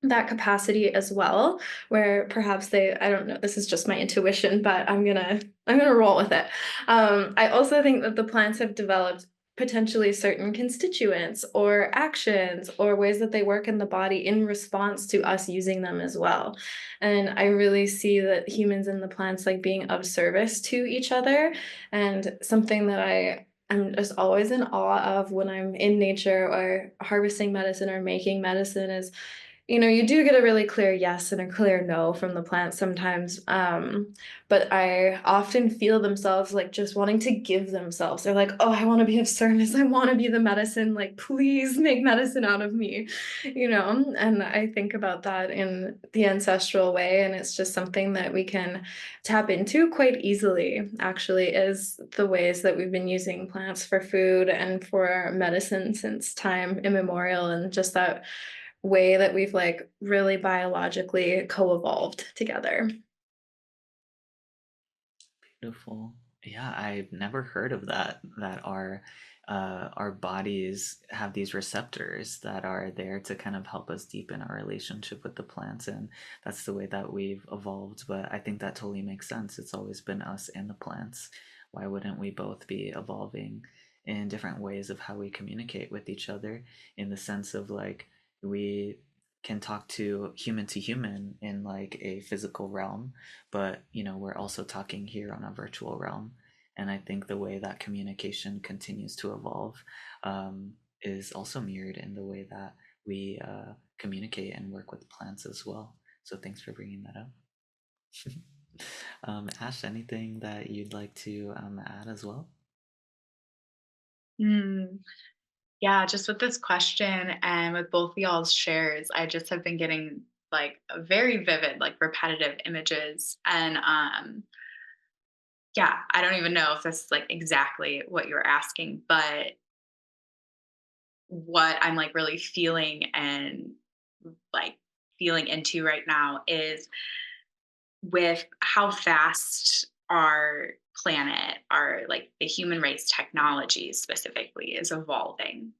that capacity as well, where perhaps I don't know, this is just my intuition, but I'm gonna roll with it. I also think that the plants have developed potentially certain constituents or actions or ways that they work in the body in response to us using them as well. And I really see that humans and the plants like being of service to each other. And something that I'm just always in awe of when I'm in nature or harvesting medicine or making medicine is, you do get a really clear yes and a clear no from the plant sometimes. But I often feel themselves like just wanting to give themselves. They're like, oh, I want to be of service. I want to be the medicine. Like, please make medicine out of me, And I think about that in the ancestral way. And it's just something that we can tap into quite easily, actually, is the ways that we've been using plants for food and for medicine since time immemorial. And just that way that we've like really biologically co-evolved together. Beautiful. Yeah, I've never heard of that. That our bodies have these receptors that are there to kind of help us deepen our relationship with the plants, and that's the way that we've evolved. But I think that totally makes sense. It's always been us and the plants. Why wouldn't we both be evolving in different ways of how we communicate with each other, in the sense of like we can talk to human in like a physical realm, but we're also talking here on a virtual realm. And I think the way that communication continues to evolve is also mirrored in the way that we communicate and work with plants as well. So thanks for bringing that up. Ash, anything that you'd like to add as well? Yeah, just with this question and with both of y'all's shares, I just have been getting like very vivid, like repetitive images. And yeah, I don't even know if this is like exactly what you're asking, but what I'm like really feeling and like feeling into right now is with how fast our planet, our like the human race technology specifically is evolving.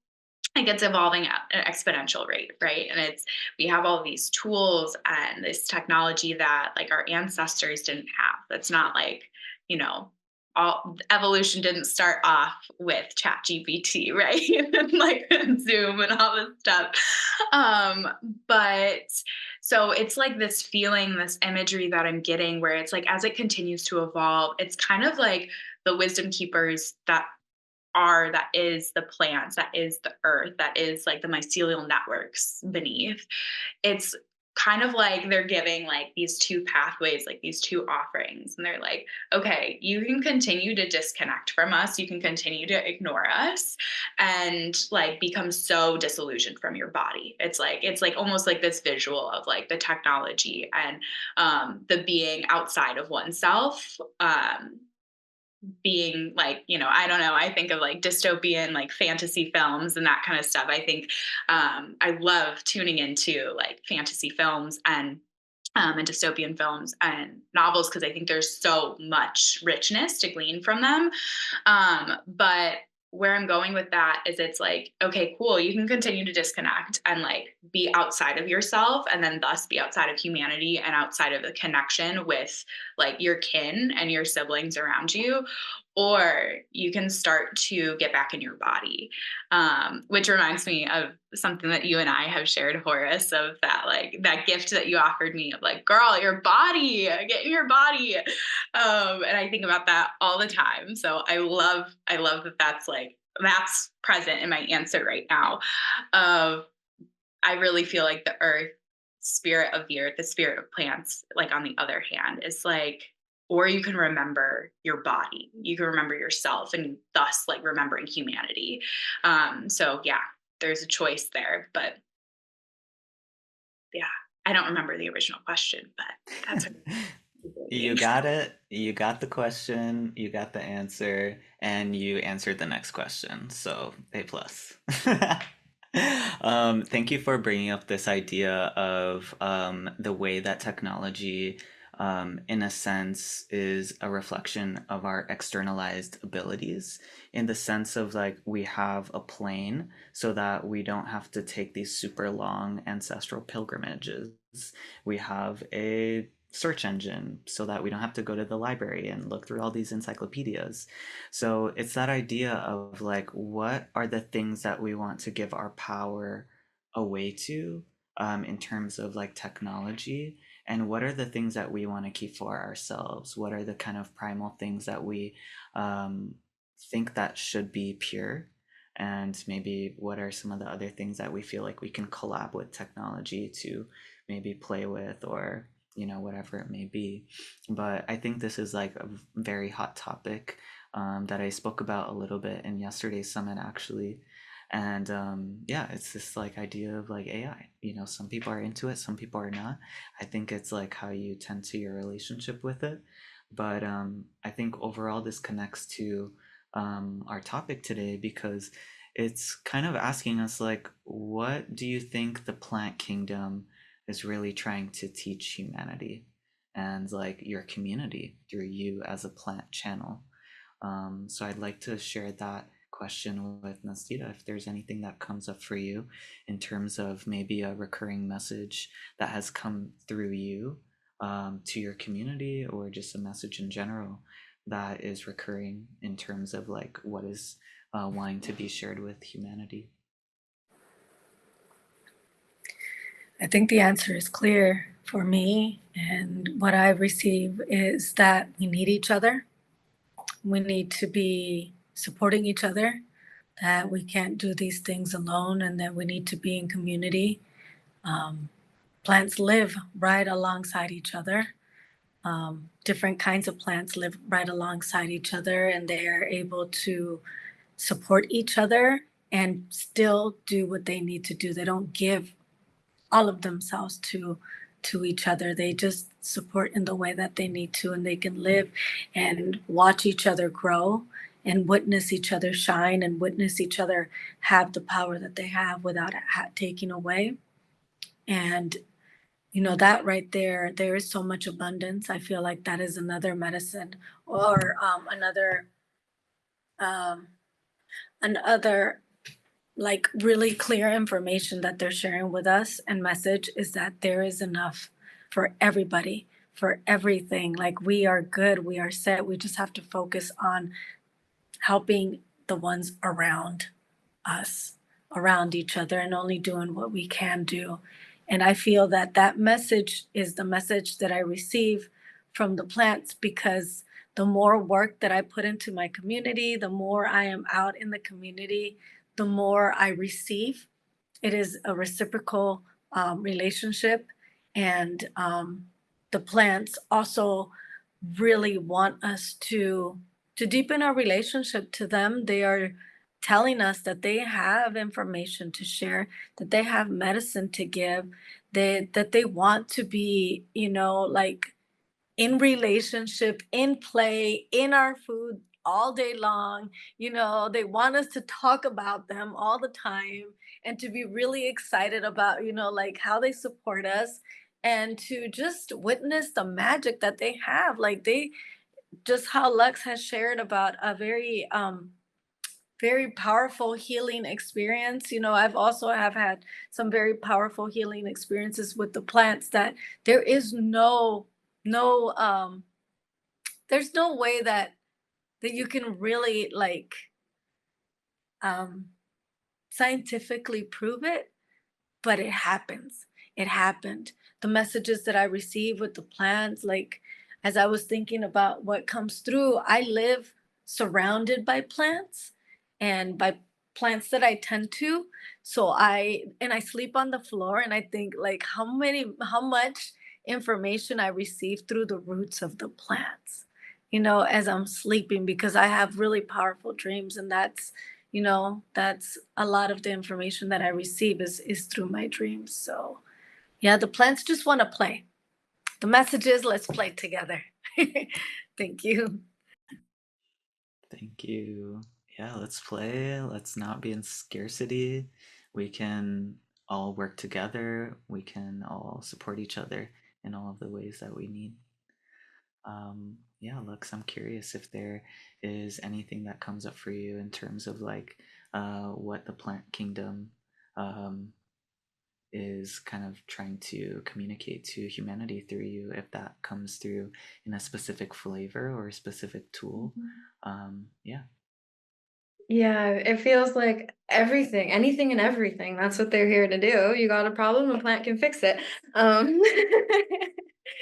Like it's evolving at an exponential rate, right? And we have all these tools and this technology that like our ancestors didn't have. That's not like, you know, all evolution didn't start off with chat gpt, right? And like zoom and all this stuff. But so it's like this feeling, this imagery that I'm getting where it's like as it continues to evolve, it's kind of like the wisdom keepers that is the plants, that is the earth, that is like the mycelial networks beneath. It's kind of like they're giving like these two pathways, like these two offerings. And they're like, okay, you can continue to disconnect from us. You can continue to ignore us and like become so disillusioned from your body. It's like almost like this visual of like the technology and the being outside of oneself. Being like, I don't know, I think of like dystopian like fantasy films and that kind of stuff. I think I love tuning into like fantasy films and dystopian films and novels because I think there's so much richness to glean from them. But where I'm going with that is it's like, okay, cool, you can continue to disconnect and like be outside of yourself and then thus be outside of humanity and outside of the connection with like your kin and your siblings around you. Or you can start to get back in your body, which reminds me of something that you and I have shared, Horus, of that like that gift that you offered me of like, girl, your body, get in your body. And I think about that all the time. So I love that that's present in my answer right now. Of I really feel like the earth, spirit of the earth, the spirit of plants, like on the other hand, is like, or you can remember your body, you can remember yourself, and thus like remembering humanity. So yeah, there's a choice there, but yeah, I don't remember the original question, but that's You got it. You got the question, you got the answer, and you answered the next question. So A plus. Thank you for bringing up this idea of the way that technology, in a sense, is a reflection of our externalized abilities, in the sense of like we have a plane so that we don't have to take these super long ancestral pilgrimages. We have a search engine so that we don't have to go to the library and look through all these encyclopedias. So it's that idea of like, what are the things that we want to give our power away to, in terms of like technology? And what are the things that we want to keep for ourselves? What are the kind of primal things that we think that should be pure? And maybe what are some of the other things that we feel like we can collab with technology to maybe play with, or whatever it may be. But I think this is like a very hot topic that I spoke about a little bit in yesterday's summit, actually. And yeah, it's this like idea of like AI. Some people are into it, some people are not. I think it's like how you tend to your relationship with it. But I think overall this connects to our topic today, because it's kind of asking us like, what do you think the plant kingdom is really trying to teach humanity and like your community through you as a plant channel? So I'd like to share that question with Nazdira, if there's anything that comes up for you in terms of maybe a recurring message that has come through you to your community, or just a message in general that is recurring in terms of like what is wanting to be shared with humanity? I think the answer is clear for me. And what I receive is that we need each other. We need to be supporting each other, that we can't do these things alone, and that we need to be in community. Plants live right alongside each other. Different kinds of plants live right alongside each other, and they are able to support each other and still do what they need to do. They don't give all of themselves to each other. They just support in the way that they need to, and they can live and watch each other grow and witness each other shine and witness each other have the power that they have without it taking away. And that right there is so much abundance. I feel like that is another medicine, or um, another like really clear information that they're sharing with us, and message is that there is enough for everybody, for everything. Like, we are good, we are set. We just have to focus on helping the ones around us, around each other, and only doing what we can do. And I feel that that message is the message that I receive from the plants, because the more work that I put into my community, the more I am out in the community, the more I receive. It is a reciprocal relationship. And the plants also really want us to deepen our relationship to them. They are telling us that they have information to share, that they have medicine to give, that they want to be, like, in relationship, in play, in our food all day long. They want us to talk about them all the time, and to be really excited about, like, how they support us, and to just witness the magic that they have. Like, they just, how Lux has shared about a very powerful healing experience. I've also have had some very powerful healing experiences with the plants, that there is no there's no way that you can really, like, um scientifically prove it, but it happens. It happened. The messages that I receive with the plants, like, as I was thinking about what comes through, I live surrounded by plants, and by plants that I tend to. So I sleep on the floor, and I think, like, how much information I receive through the roots of the plants, as I'm sleeping, because I have really powerful dreams. And that's a lot of the information that I receive is through my dreams. So yeah, the plants just want to play. The message is, let's play together. Thank you. Thank you. Yeah, let's play. Let's not be in scarcity. We can all work together. We can all support each other in all of the ways that we need. Yeah, Lux, I'm curious if there is anything that comes up for you in terms of, like, what the plant kingdom is kind of trying to communicate to humanity through you, if that comes through in a specific flavor or a specific tool. Yeah. Yeah, it feels like everything, anything and everything. That's what they're here to do. You got a problem, a plant can fix it.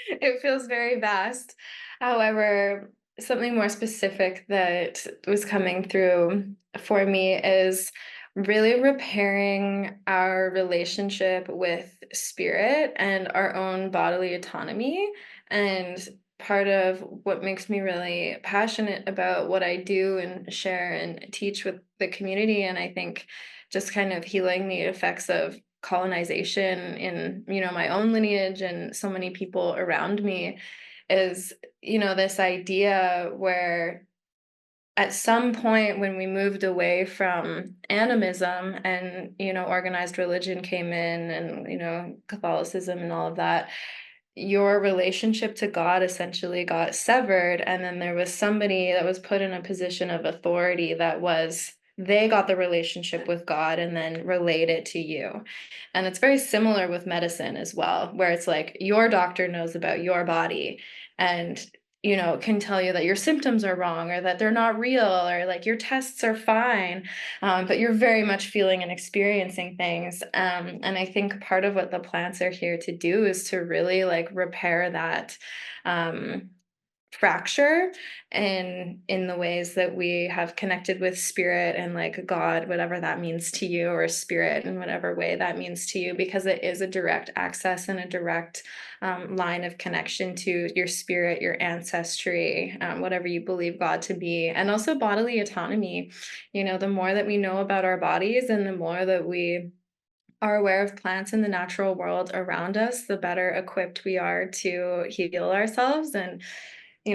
It feels very vast. However, something more specific that was coming through for me is really repairing our relationship with spirit and our own bodily autonomy. And part of what makes me really passionate about what I do and share and teach with the community, and I think just kind of healing the effects of colonization in my own lineage and so many people around me, is this idea where at some point when we moved away from animism and organized religion came in, and Catholicism and all of that, your relationship to God essentially got severed. And then there was somebody that was put in a position of authority, they got the relationship with God and then relayed it to you. And it's very similar with medicine as well, where it's like your doctor knows about your body, and can tell you that your symptoms are wrong or that they're not real or like your tests are fine, but you're very much feeling and experiencing things. And I think part of what the plants are here to do is to really like repair that um, fracture in the ways that we have connected with spirit and like God, whatever that means to you, or spirit in whatever way that means to you, because it is a direct access and a direct line of connection to your spirit, your ancestry, whatever you believe God to be, and also bodily autonomy. The more that we know about our bodies and the more that we are aware of plants in the natural world around us, the better equipped we are to heal ourselves. And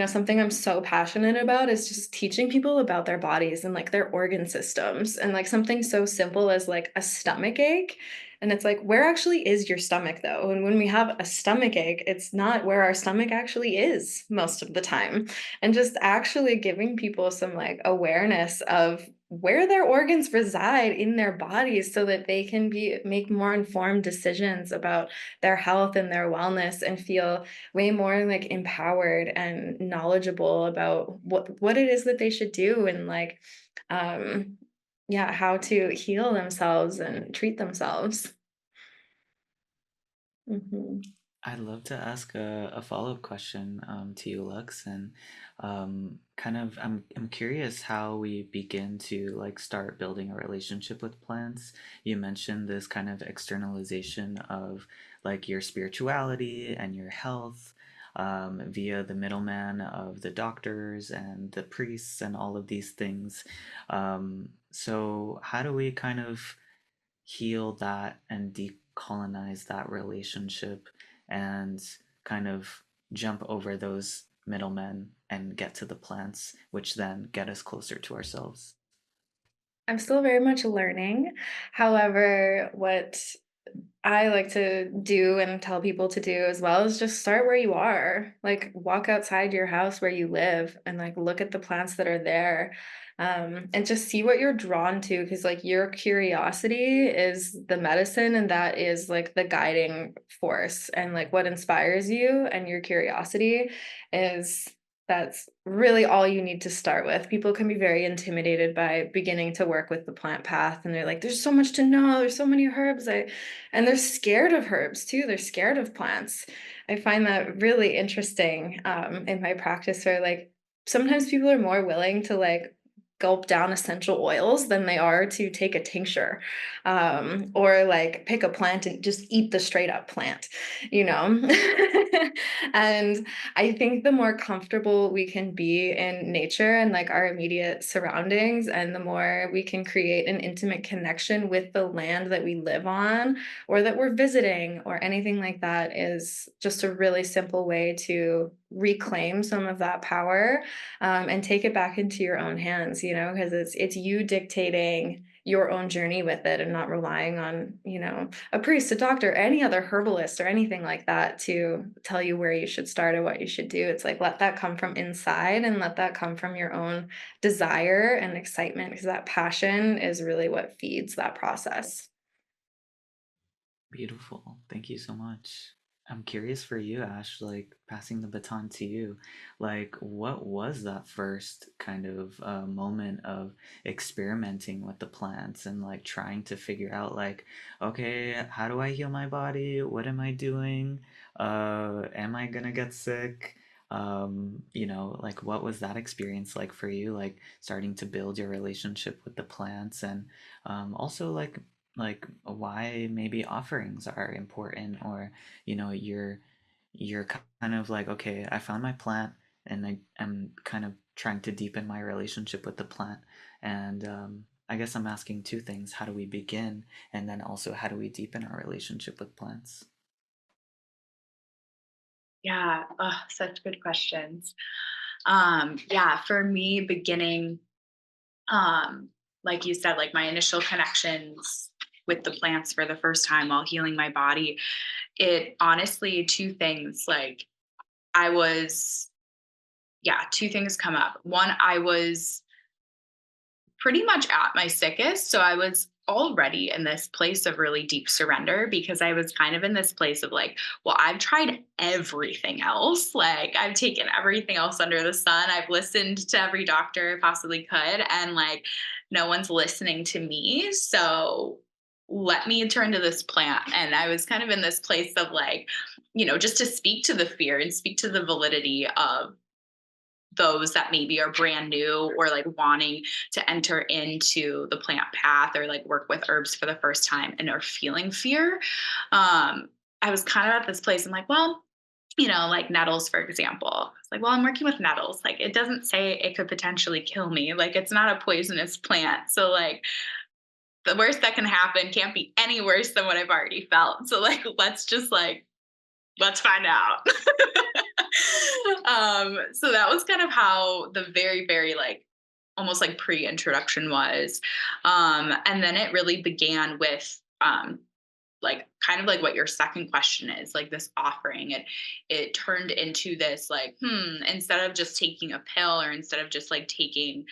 something I'm so passionate about is just teaching people about their bodies and like their organ systems, and like something so simple as like a stomach ache. And it's like, where actually is your stomach though? And when we have a stomach ache, it's not where our stomach actually is most of the time. And just actually giving people some like awareness of where their organs reside in their bodies so that they can make more informed decisions about their health and their wellness and feel way more like empowered and knowledgeable about what it is that they should do, and like yeah, how to heal themselves and treat themselves. Hmm. I'd love to ask a follow-up question to you, Lux, and kind of I'm curious how we begin to like start building a relationship with plants. You mentioned this kind of externalization of like your spirituality and your health via the middleman of the doctors and the priests and all of these things. So how do we kind of heal that and decolonize that relationship and kind of jump over those middlemen and get to the plants, which then get us closer to ourselves? I'm still very much learning. However, what I like to do and tell people to do as well is just start where you are. Like walk outside your house where you live and like look at the plants that are there. And just see what you're drawn to, because like your curiosity is the medicine, and that is like the guiding force, and like what inspires you and your curiosity is that's really all you need to start with. People can be very intimidated by beginning to work with the plant path, and they're like, there's so much to know, there's so many herbs. And they're scared of herbs too. They're scared of plants. I find that really interesting in my practice, where like sometimes people are more willing to like gulp down essential oils than they are to take a tincture, or like pick a plant and just eat the straight up plant, you know? And I think the more comfortable we can be in nature and like our immediate surroundings, and the more we can create an intimate connection with the land that we live on or that we're visiting or anything like that, is just a really simple way to reclaim some of that power, and take it back into your own hands, because it's you dictating your own journey with it, and not relying on, a priest, a doctor, any other herbalist or anything like that to tell you where you should start or what you should do. It's like, let that come from inside and let that come from your own desire and excitement, because that passion is really what feeds that process. Beautiful. Thank you so much. I'm curious for you, Ash, like passing the baton to you. Like, what was that first kind of moment of experimenting with the plants and like trying to figure out, like, okay, how do I heal my body? What am I doing? Am I gonna get sick? Like, what was that experience like for you? Like, starting to build your relationship with the plants and also like why maybe offerings are important, or you're kind of like, okay, I found my plant and I'm kind of trying to deepen my relationship with the plant, and I guess I'm asking two things: how do we begin, and then also how do we deepen our relationship with plants? Yeah, such good questions. Yeah, for me, beginning, um, like you said, like my initial connections with the plants for the first time while healing my body, it honestly, two things. Like I was, yeah, two things come up. One, I was pretty much at my sickest. So I was already in this place of really deep surrender, because I was kind of in this place of like, well, I've tried everything else. Like, I've taken everything else under the sun. I've listened to every doctor I possibly could, and like, no one's listening to me. So let me turn to this plant. And I was kind of in this place of like, just to speak to the fear and speak to the validity of those that maybe are brand new or like wanting to enter into the plant path or like work with herbs for the first time and are feeling fear. I was kind of at this place. I'm like, well, like nettles, for example. It's like, well, I'm working with nettles. Like, it doesn't say it could potentially kill me. Like, it's not a poisonous plant. So, like, the worst that can happen can't be any worse than what I've already felt. So, like, let's find out. So that was kind of how the very, very like almost like pre-introduction was. And then it really began with like kind of like what your second question is, like this offering. It turned into this like, instead of just taking a pill, or instead of just like taking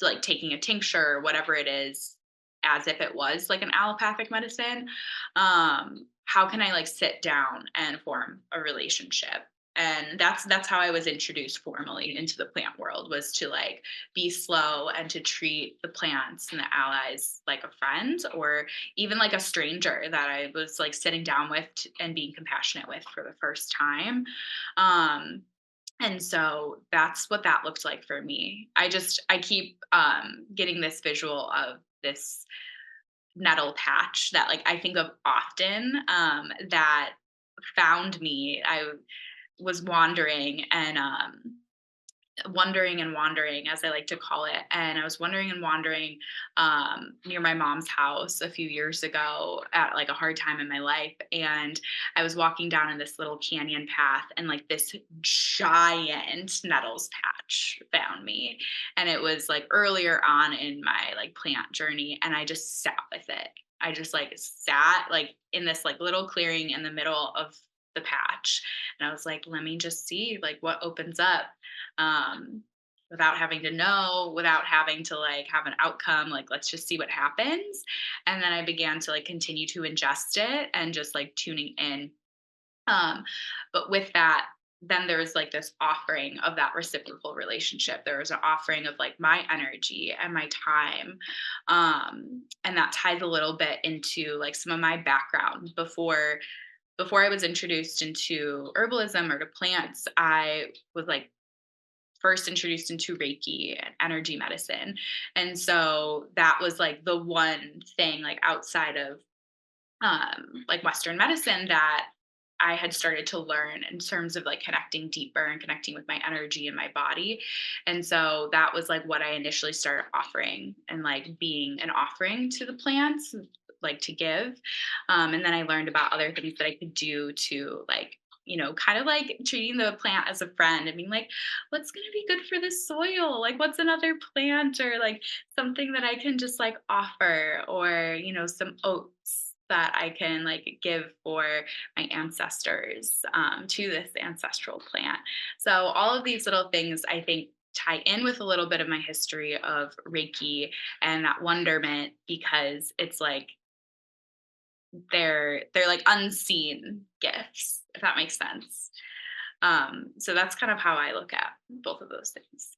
a tincture or whatever it is, as if it was like an allopathic medicine, how can I like sit down and form a relationship? And that's how I was introduced formally into the plant world, was to like be slow and to treat the plants and the allies like a friend, or even like a stranger that I was like sitting down with and being compassionate with for the first time. Um, and so that's what that looked like for me. I keep getting this visual of this nettle patch that like I think of often, that found me. I was wandering and wandering, as I like to call it. And I was wandering and wandering near my mom's house a few years ago at like a hard time in my life. And I was walking down in this little canyon path, and like this giant nettles patch found me. And it was like earlier on in my like plant journey. And I just sat with it. I just like sat like in this like little clearing in the middle of the patch. And I was like, let me just see like what opens up, um, without having to know, without having to like have an outcome. Like, let's just see what happens. And then I began to like continue to ingest it and just like tuning in. Um, but with that, then there was like this offering of that reciprocal relationship. There was an offering of like my energy and my time. And that ties a little bit into like some of my background. Before I was introduced into herbalism or to plants, I was like first introduced into Reiki and energy medicine. And so that was like the one thing like outside of like Western medicine that I had started to learn in terms of like connecting deeper and connecting with my energy and my body. And so that was like what I initially started offering, and like being an offering to the plants, like to give. And then I learned about other things that I could do to like, kind of like treating the plant as a friend and being like, what's going to be good for the soil? Like, what's another plant or like something that I can just like offer, or, some oats that I can like give for my ancestors, to this ancestral plant. So all of these little things I think tie in with a little bit of my history of Reiki and that wonderment, because it's like they're like unseen gifts, if that makes sense. So that's kind of how I look at both of those things.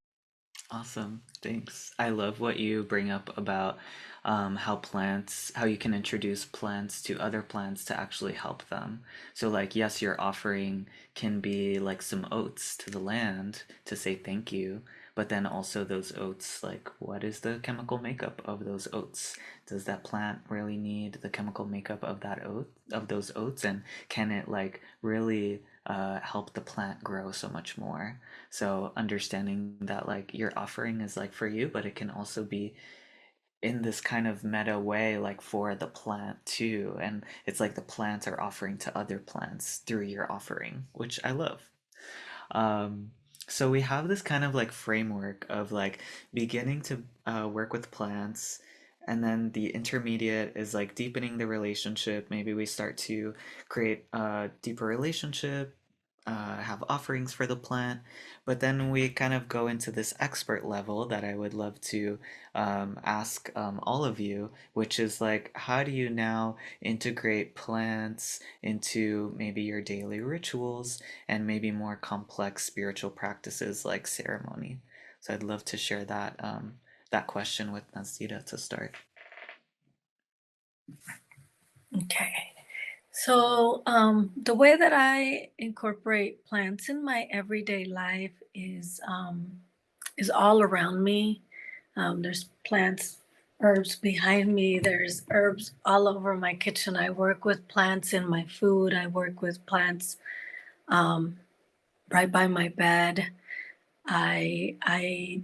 Awesome. Thanks. I love what you bring up about how you can introduce plants to other plants to actually help them. So, like, yes, your offering can be like some oats to the land to say thank you, but then also those oats, like, what is the chemical makeup of those oats? Does that plant really need the chemical makeup of those oats? And can it, like, really help the plant grow so much more? So understanding that like your offering is like for you, but it can also be in this kind of meta way, like for the plant too. And it's like the plants are offering to other plants through your offering, which I love. Um, so we have this kind of like framework of like beginning to work with plants. And then the intermediate is like deepening the relationship. Maybe we start to create a deeper relationship, have offerings for the plant. But then we kind of go into this expert level that I would love to ask all of you, which is like, how do you now integrate plants into maybe your daily rituals and maybe more complex spiritual practices like ceremony? So I'd love to share that question with Nazdira to start. Okay. So, the way that I incorporate plants in my everyday life is all around me. There's plants, herbs behind me. There's herbs all over my kitchen. I work with plants in my food. I work with plants um, right by my bed. I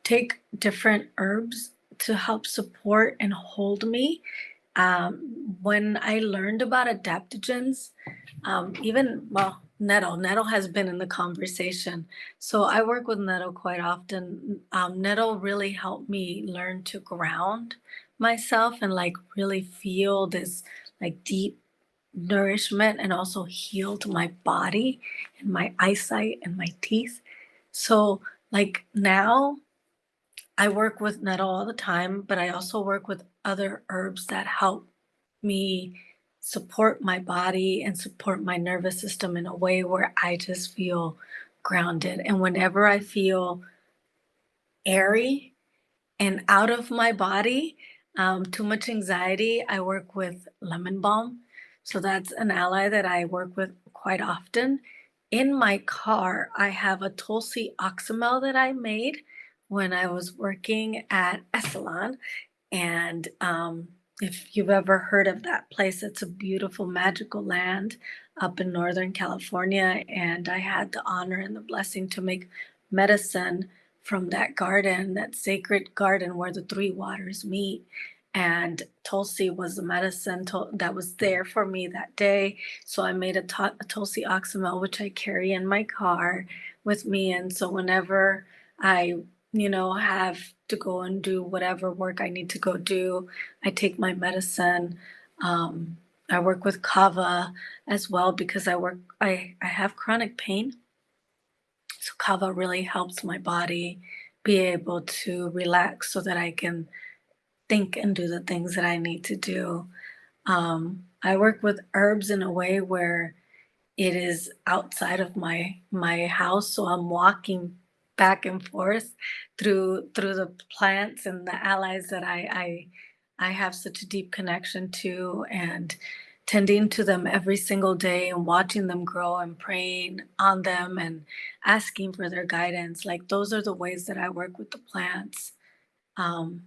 take different herbs to help support and hold me. When I learned about adaptogens, even well, nettle has been in the conversation. So I work with nettle quite often. Nettle really helped me learn to ground myself and like really feel this like deep nourishment and also healed my body and my eyesight and my teeth. So like now I work with nettle all the time, but I also work with other herbs that help me support my body and support my nervous system in a way where I just feel grounded. And whenever I feel airy and out of my body, too much anxiety, I work with lemon balm. So that's an ally that I work with quite often. In my car, I have a Tulsi oxymel that I made when I was working at Esalen. And if you've ever heard of that place, it's a beautiful, magical land up in Northern California. And I had the honor and the blessing to make medicine from that garden, that sacred garden where the three waters meet. And Tulsi was the medicine that was there for me that day. So I made a Tulsi oxymel, which I carry in my car with me. And so whenever I have to go and do whatever work I need to go do. I take my medicine. Um, I work with kava as well because I have chronic pain. So kava really helps my body be able to relax so that I can think and do the things that I need to do. I work with herbs in a way where it is outside of my house, so I'm walking back and forth through the plants and the allies that I have such a deep connection to, and tending to them every single day and watching them grow and praying on them and asking for their guidance. Like those are the ways that I work with the plants. Um,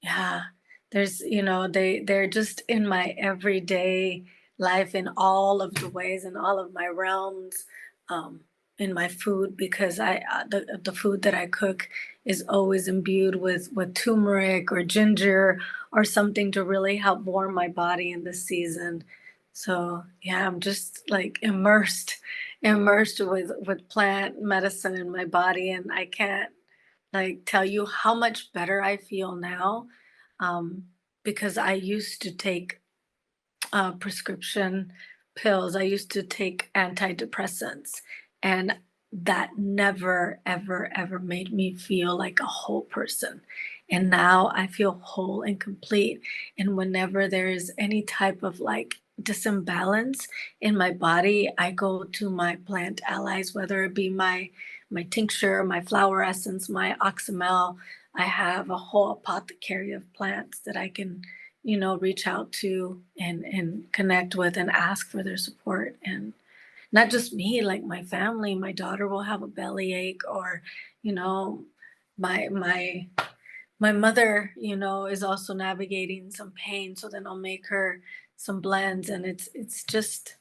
yeah, they're just in my everyday life in all of the ways in all of my realms, um, in my food because the food that I cook is always imbued with turmeric or ginger or something to really help warm my body in this season. So yeah, I'm just like immersed with plant medicine in my body, and I can't like tell you how much better I feel now, um, because I used to take prescription pills. I used to take antidepressants, and that never, ever, ever made me feel like a whole person. And now I feel whole and complete. And whenever there is any type of like disimbalance in my body, I go to my plant allies, whether it be my tincture, my flower essence, my oxymel. I have a whole apothecary of plants that I can reach out to and connect with and ask for their support. And not just me, like my family, my daughter will have a bellyache, or, you know, my my mother, is also navigating some pain. So then I'll make her some blends, and it's just,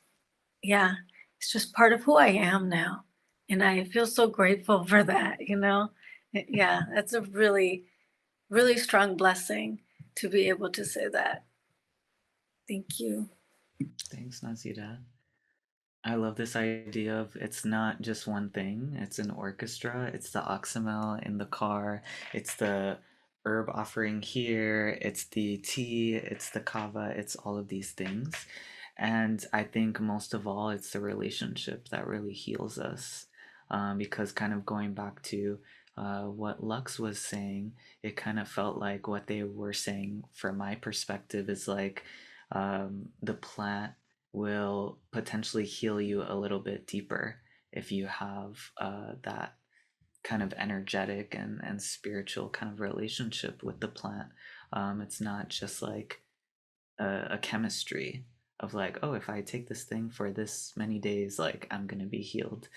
yeah, it's just part of who I am now. And I feel so grateful for that. Yeah, that's a really, really strong blessing to be able to say that. Thank you. Thanks, Nazira. I love this idea of it's not just one thing, it's an orchestra. It's the oxymel in the car, it's the herb offering here, it's the tea, it's the kava, it's all of these things. And I think most of all, it's the relationship that really heals us. Because kind of going back to what Lux was saying, it kind of felt like what they were saying from my perspective is like the plant will potentially heal you a little bit deeper if you have that kind of energetic and spiritual kind of relationship with the plant. It's not just like a chemistry of like, oh, if I take this thing for this many days, like I'm gonna be healed,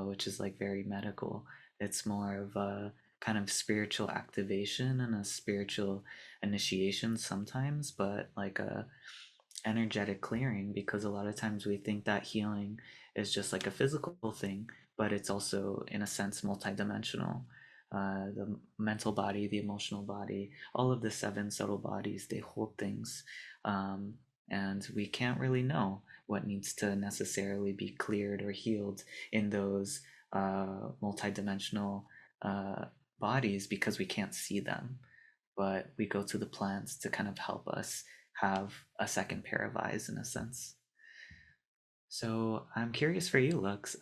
which is like very medical. It's more of a kind of spiritual activation and a spiritual initiation sometimes, but like a energetic clearing, because a lot of times we think that healing is just like a physical thing, but it's also in a sense multidimensional. The mental body, the emotional body, all of the seven subtle bodies, they hold things, um, and we can't really know what needs to necessarily be cleared or healed in those multidimensional uh, bodies because we can't see them, but we go to the plants to kind of help us have a second pair of eyes in a sense. So I'm curious for you, Lux,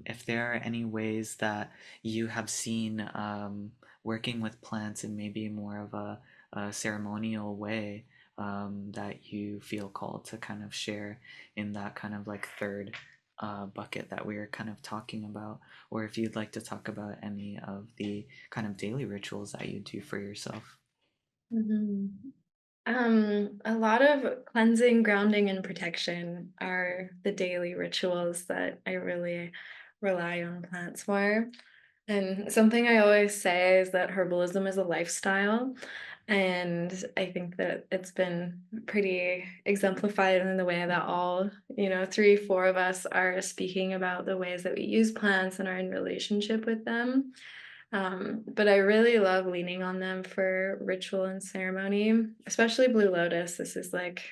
if there are any ways that you have seen working with plants in maybe more of a ceremonial way that you feel called to kind of share in that kind of like third bucket that we were kind of talking about, or if you'd like to talk about any of the kind of daily rituals that you do for yourself. Mhm. A lot of cleansing, grounding, and protection are the daily rituals that I really rely on plants for. And something I always say is that herbalism is a lifestyle. And I think that it's been pretty exemplified in the way that all, three, four of us are speaking about the ways that we use plants and are in relationship with them. But I really love leaning on them for ritual and ceremony, especially blue lotus. This is like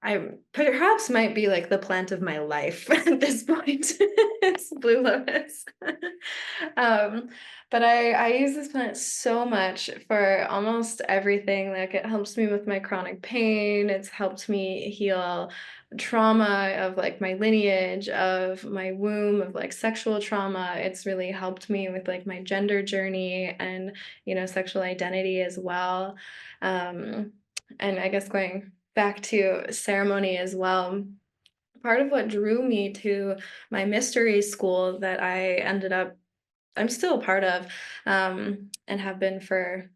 I perhaps might be like the plant of my life at this point. It's blue lotus. um, but I use this plant so much for almost everything. Like it helps me with my chronic pain. It's helped me heal trauma of like my lineage, of my womb, of like sexual trauma. It's really helped me with like my gender journey and sexual identity as well. And I guess going back to ceremony as well, part of what drew me to my mystery school that I'm still a part of, and have been for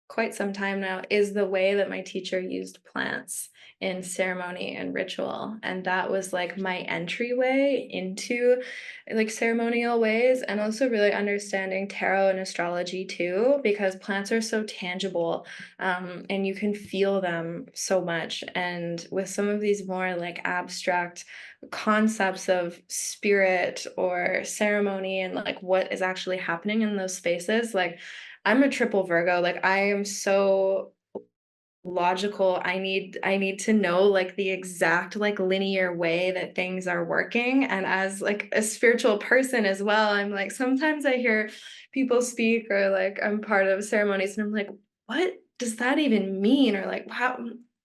quite some time now, is the way that my teacher used plants in ceremony and ritual. And that was like my entryway into like ceremonial ways, and also really understanding tarot and astrology too, because plants are so tangible, and you can feel them so much. And with some of these more like abstract concepts of spirit or ceremony and like what is actually happening in those spaces, like I'm a triple Virgo. Like I am so logical. I need to know like the exact like linear way that things are working. And as like a spiritual person as well, I'm like sometimes I hear people speak, or like I'm part of ceremonies and I'm like, what does that even mean? Or like, wow,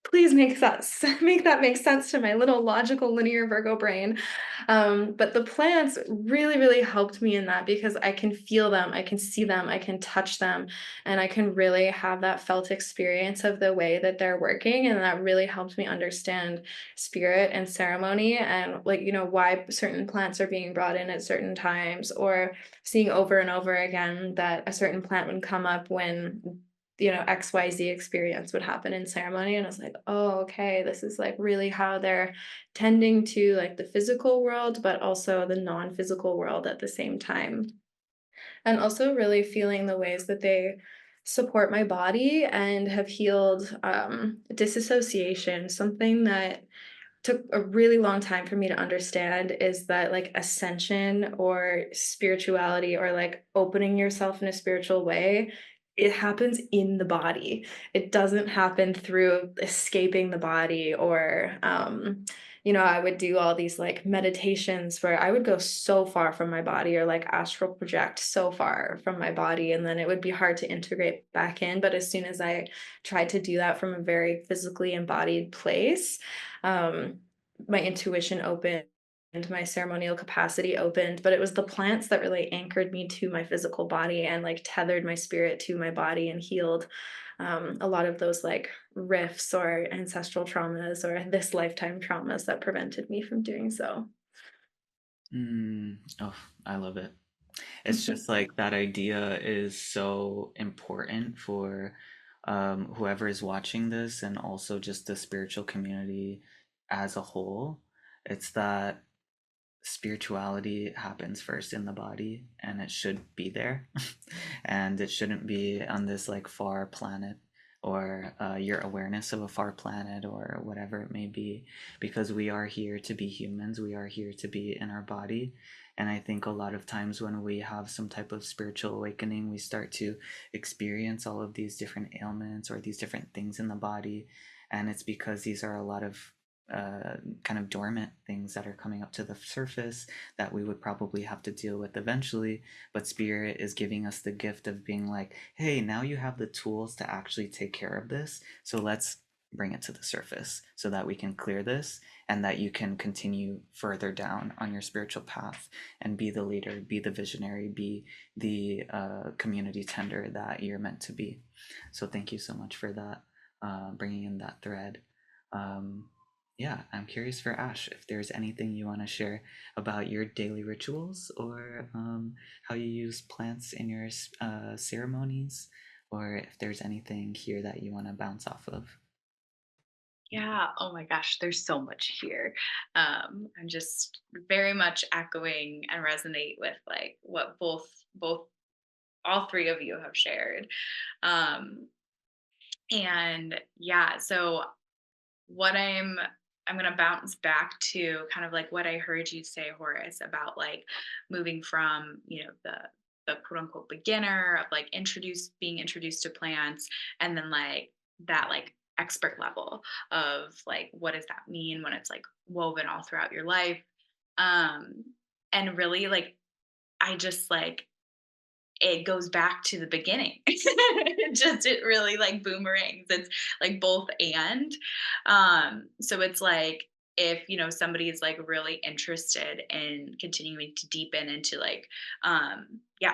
please make that make sense to my little logical linear Virgo brain. But the plants really, really helped me in that, because I can feel them, I can see them, I can touch them, and I can really have that felt experience of the way that they're working. And that really helped me understand spirit and ceremony, and like, why certain plants are being brought in at certain times, or seeing over and over again that a certain plant would come up when XYZ experience would happen in ceremony. And I was like, oh, okay, this is like really how they're tending to like the physical world, but also the non-physical world at the same time. And also really feeling the ways that they support my body and have healed disassociation. Something that took a really long time for me to understand is that like ascension or spirituality, or like opening yourself in a spiritual way, it happens in the body. It doesn't happen through escaping the body, or I would do all these like meditations where I would go so far from my body or like astral project so far from my body. And then it would be hard to integrate back in. But as soon as I tried to do that from a very physically embodied place, um, my intuition opened. And my ceremonial capacity opened, but it was the plants that really anchored me to my physical body and like tethered my spirit to my body and healed a lot of those like rifts or ancestral traumas or this lifetime traumas that prevented me from doing so. Oh, I love it. It's just like that idea is so important for whoever is watching this and also just the spiritual community as a whole. It's that spirituality happens first in the body and it should be there. And it shouldn't be on this like far planet or your awareness of a far planet or whatever it may be, because we are here to be humans, we are here to be in our body. And I think a lot of times when we have some type of spiritual awakening, we start to experience all of these different ailments or these different things in the body. And it's because these are a lot of kind of dormant things that are coming up to the surface that we would probably have to deal with eventually. But spirit is giving us the gift of being like, hey, now you have the tools to actually take care of this, so let's bring it to the surface so that we can clear this and that you can continue further down on your spiritual path and be the leader, be the visionary, be the community tender that you're meant to be. So thank you so much for that, bringing in that thread. um, yeah, I'm curious for Ash if there's anything you want to share about your daily rituals or how you use plants in your ceremonies, or if there's anything here that you want to bounce off of. Yeah. Oh my gosh, there's so much here. I'm just very much echoing and resonate with like what both all three of you have shared. Um, and yeah, so what I'm going to bounce back to kind of like what I heard you say, Horace, about like moving from, the quote unquote beginner of like being introduced to plants, and then like that like expert level of like what does that mean when it's like woven all throughout your life. Um and really like I just like it goes back to the beginning. It really like boomerangs. It's like both and. So it's like if somebody is like really interested in continuing to deepen into like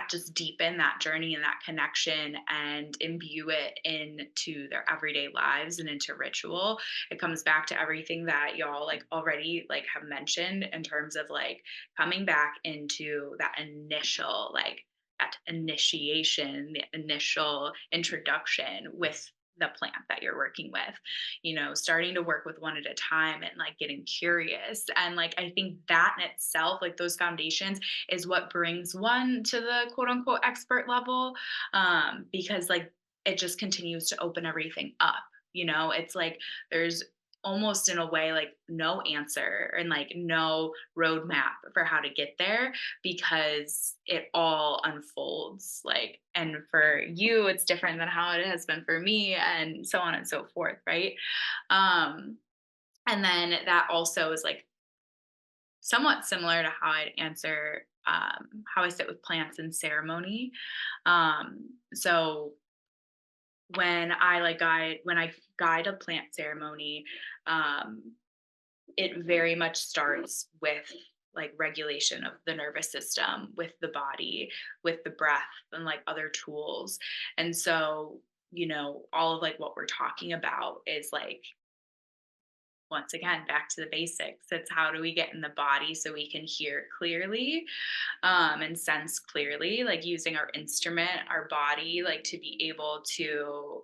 just deepen that journey and that connection and imbue it into their everyday lives and into ritual, it comes back to everything that y'all like already like have mentioned in terms of like coming back into that initial like that initiation, the initial introduction with the plant that you're working with, starting to work with one at a time and like getting curious. And like, I think that in itself, like those foundations is what brings one to the quote unquote expert level. Because like it just continues to open everything up. It's like there's almost in a way like no answer and like no roadmap for how to get there, because it all unfolds like, and for you it's different than how it has been for me, and so on and so forth, right? um and then that also is like somewhat similar to how I'd answer how I sit with plants in ceremony. So when I guide a plant ceremony, um it very much starts with like regulation of the nervous system, with the body, with the breath, and like other tools. And so, all of like what we're talking about is like, once again, back to the basics. It's how do we get in the body so we can hear clearly, and sense clearly, like using our instrument, our body, like to be able to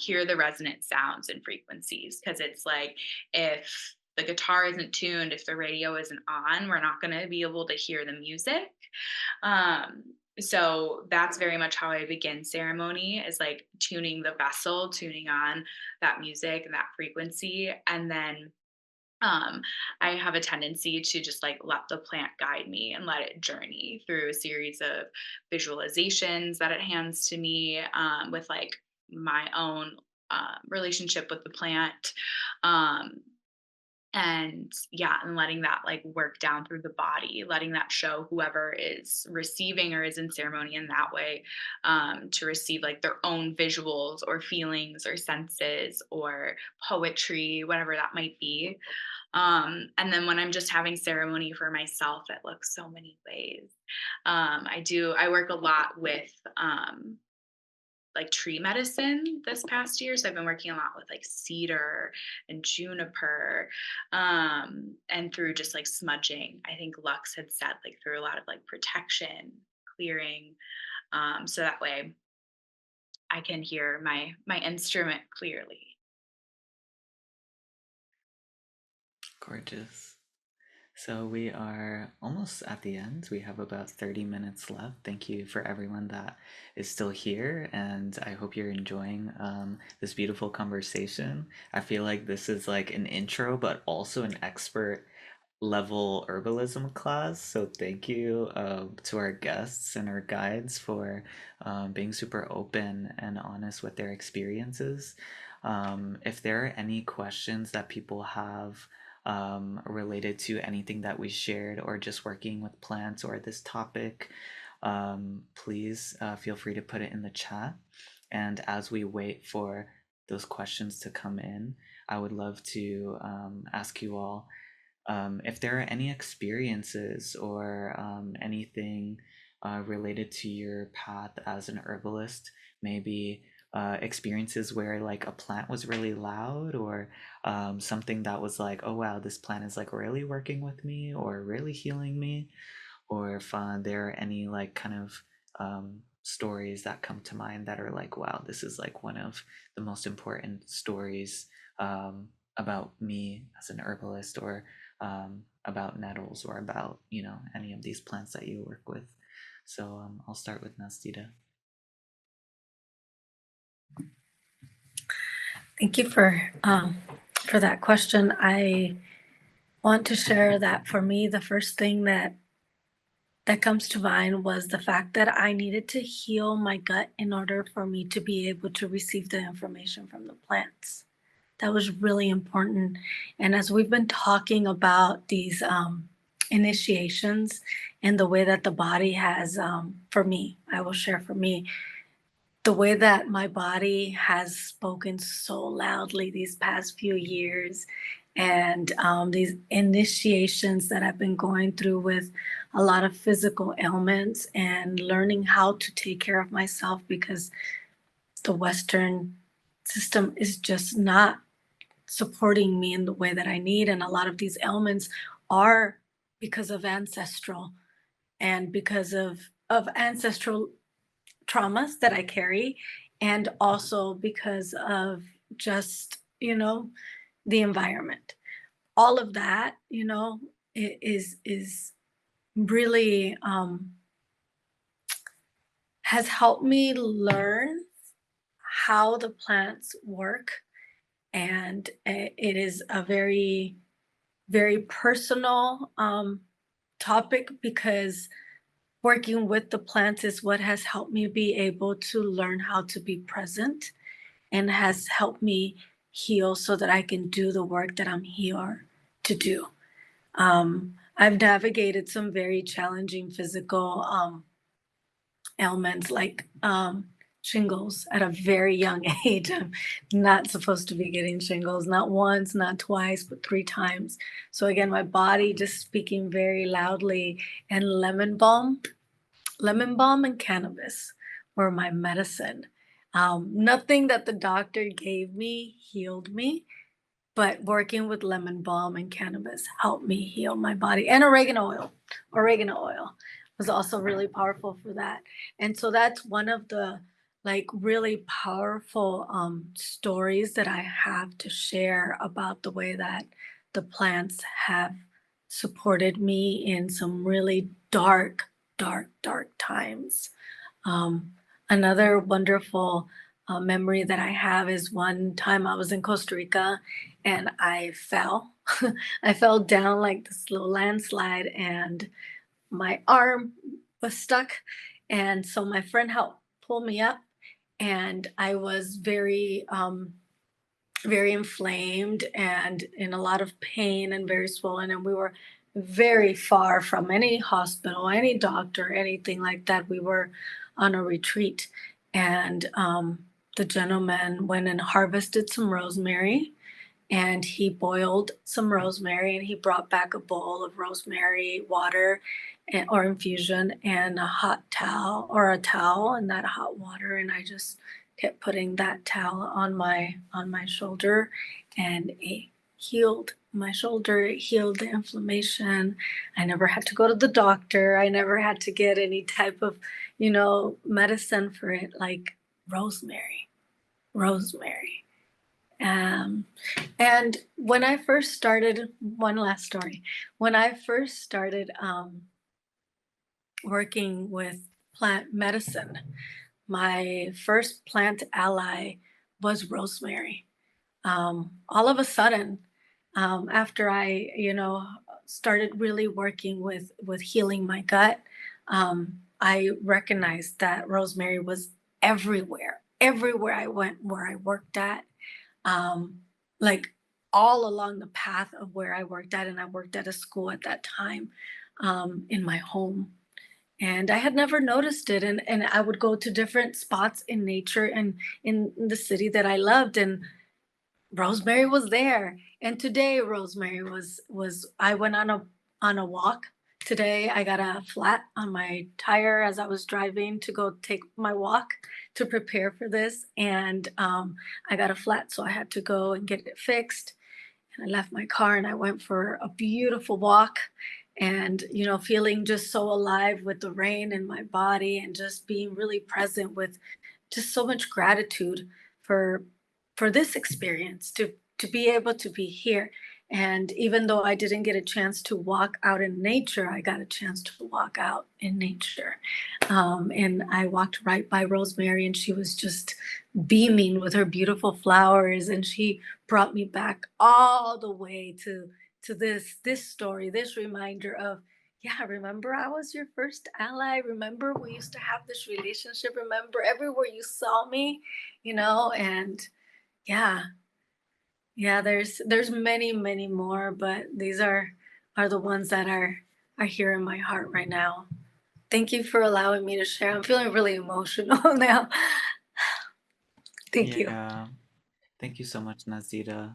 hear the resonant sounds and frequencies. Because it's like if the guitar isn't tuned, if the radio isn't on, we're not going to be able to hear the music. So that's very much how I begin ceremony, is like tuning the vessel, tuning on that music and that frequency. And then I have a tendency to just like let the plant guide me and let it journey through a series of visualizations that it hands to me, with like my own relationship with the plant. Um, And yeah, and letting that like work down through the body, letting that show whoever is receiving or is in ceremony in that way, to receive like their own visuals or feelings or senses or poetry, whatever that might be. And then when I'm just having ceremony for myself, it looks so many ways. I work a lot with like tree medicine this past year. So I've been working a lot with like cedar and juniper, and through just like smudging. I think Lux had said like through a lot of like protection, clearing, so that way I can hear my instrument clearly. Gorgeous. So we are almost at the end. We have about 30 minutes left. Thank you for everyone that is still here, and I hope you're enjoying this beautiful conversation. I feel like this is like an intro, but also an expert level herbalism class. So thank you to our guests and our guides for being super open and honest with their experiences. If there are any questions that people have related to anything that we shared or just working with plants or this topic, please feel free to put it in the chat. And as we wait for those questions to come in, I would love to ask you all if there are any experiences or anything related to your path as an herbalist, maybe experiences where like a plant was really loud or something that was like, oh wow, this plant is like really working with me or really healing me, or if there are any like kind of stories that come to mind that are like, wow, this is like one of the most important stories about me as an herbalist, or about nettles, or about, you know, any of these plants that you work with. So I'll start with Nazdira. Thank you for that question. I want to share that for me, the first thing that comes to mind was the fact that I needed to heal my gut in order for me to be able to receive the information from the plants. That was really important. And as we've been talking about these initiations and the way that the body has, for me, I will share for me, the way that my body has spoken so loudly these past few years, and these initiations that I've been going through with a lot of physical ailments and learning how to take care of myself, because the Western system is just not supporting me in the way that I need. And a lot of these ailments are because of ancestral, and because of ancestral traumas that I carry, and also because of just, the environment. All of that, is really has helped me learn how the plants work. And it is a very, very personal topic, because working with the plants is what has helped me be able to learn how to be present, and has helped me heal so that I can do the work that I'm here to do. I've navigated some very challenging physical ailments, like shingles at a very young age. I'm not supposed to be getting shingles, not once, not twice, but 3 times. So again, my body just speaking very loudly. And lemon balm and cannabis were my medicine. Nothing that the doctor gave me healed me, but working with lemon balm and cannabis helped me heal my body. And oregano oil was also really powerful for that. And so that's one of the like really powerful stories that I have to share about the way that the plants have supported me in some really dark, dark, dark times. Um, Another wonderful memory that I have is one time I was in Costa Rica and I fell. I fell down like this little landslide, and my arm was stuck. And so my friend helped pull me up, and I was very very inflamed and in a lot of pain and very swollen. And we were very far from any hospital, any doctor, anything like that. We were on a retreat. And the gentleman went and harvested some rosemary, and he boiled some rosemary, and he brought back a bowl of rosemary water or infusion and a hot towel or a towel and that hot water. And I just kept putting that towel on my shoulder, and it healed my shoulder. It healed the inflammation. I never had to go to the doctor. I never had to get any type of, medicine for it, like rosemary. And when I first started, one last story. When I first started working with plant medicine, my first plant ally was rosemary. All of a sudden, after I, started really working with healing my gut, I recognized that rosemary was everywhere I went, where I worked at, like all along the path of where I worked at. And I worked at a school at that time, in my home. And I had never noticed it. And I would go to different spots in nature and in the city that I loved. And rosemary was there. And today rosemary was I went on a walk. Today I got a flat on my tire as I was driving to go take my walk to prepare for this. And I got a flat, so I had to go and get it fixed. And I left my car and I went for a beautiful walk, and feeling just so alive with the rain in my body, and just being really present with just so much gratitude for this experience, to be able to be here. And even though I didn't get a chance to walk out in nature, I got a chance to walk out in nature. And I walked right by Rosemary, and she was just beaming with her beautiful flowers. And she brought me back all the way to this story, this reminder of, yeah, remember I was your first ally. Remember we used to have this relationship. Remember everywhere you saw me, and yeah, yeah, there's many more, but these are the ones that are here in my heart right now. Thank you for allowing me to share. I'm feeling really emotional now. Thank you. Yeah. Thank you so much, Nazdira.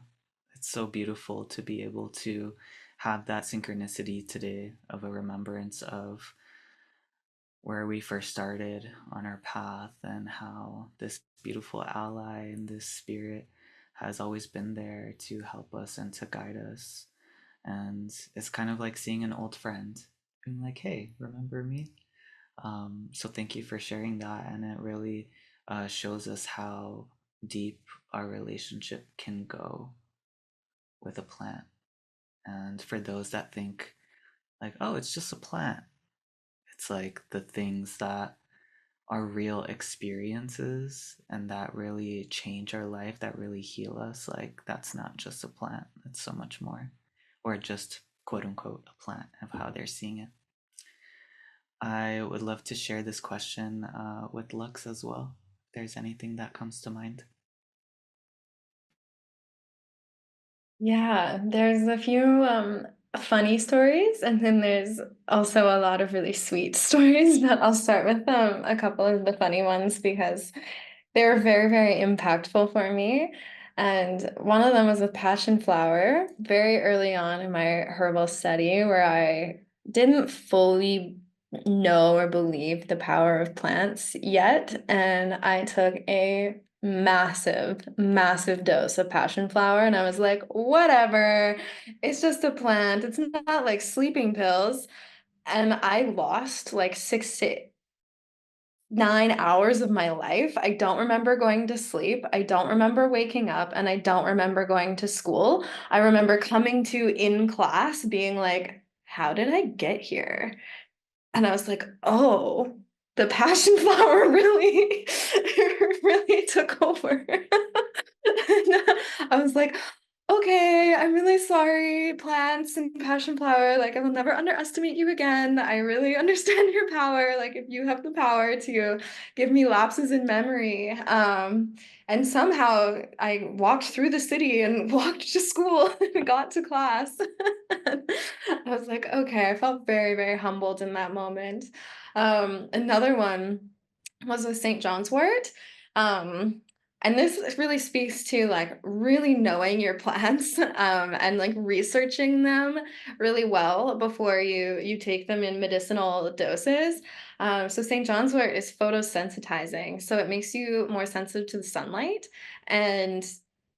It's so beautiful to be able to have that synchronicity today of a remembrance of where we first started on our path, and how this beautiful ally and this spirit has always been there to help us and to guide us. And it's kind of like seeing an old friend, being like, hey, remember me? So thank you for sharing that. And it really shows us how deep our relationship can go with a plant. And for those that think, like, oh, it's just a plant, it's like the things that are real experiences and that really change our life, that really heal us, like, that's not just a plant, it's so much more. Or just quote unquote a plant of how they're seeing it. I would love to share this question with Lux as well. If there's anything that comes to mind. Yeah, there's a few funny stories, and then there's also a lot of really sweet stories. But I'll start with a couple of the funny ones because they were very, very impactful for me. And one of them was with passion flower very early on in my herbal study, where I didn't fully know or believe the power of plants yet. And I took a massive dose of passion flower, and I was like, whatever, it's just a plant, it's not like sleeping pills. And I lost like 6 to 9 hours of my life. I don't remember going to sleep. I don't remember waking up, and I don't remember going to school. I remember coming to in class being like, how did I get here? And I was like, oh, the passion flower really, really took over. And I was like, okay, I'm really sorry, plants and passion flower. Like, I will never underestimate you again. I really understand your power. Like, if you have the power to give me lapses in memory. And somehow I walked through the city and walked to school and got to class. I was like, okay, I felt very, very humbled in that moment. Another one was with St. John's wort. Um, and this really speaks to like really knowing your plants and like researching them really well before you take them in medicinal doses. So St. John's wort is photosensitizing, so it makes you more sensitive to the sunlight. And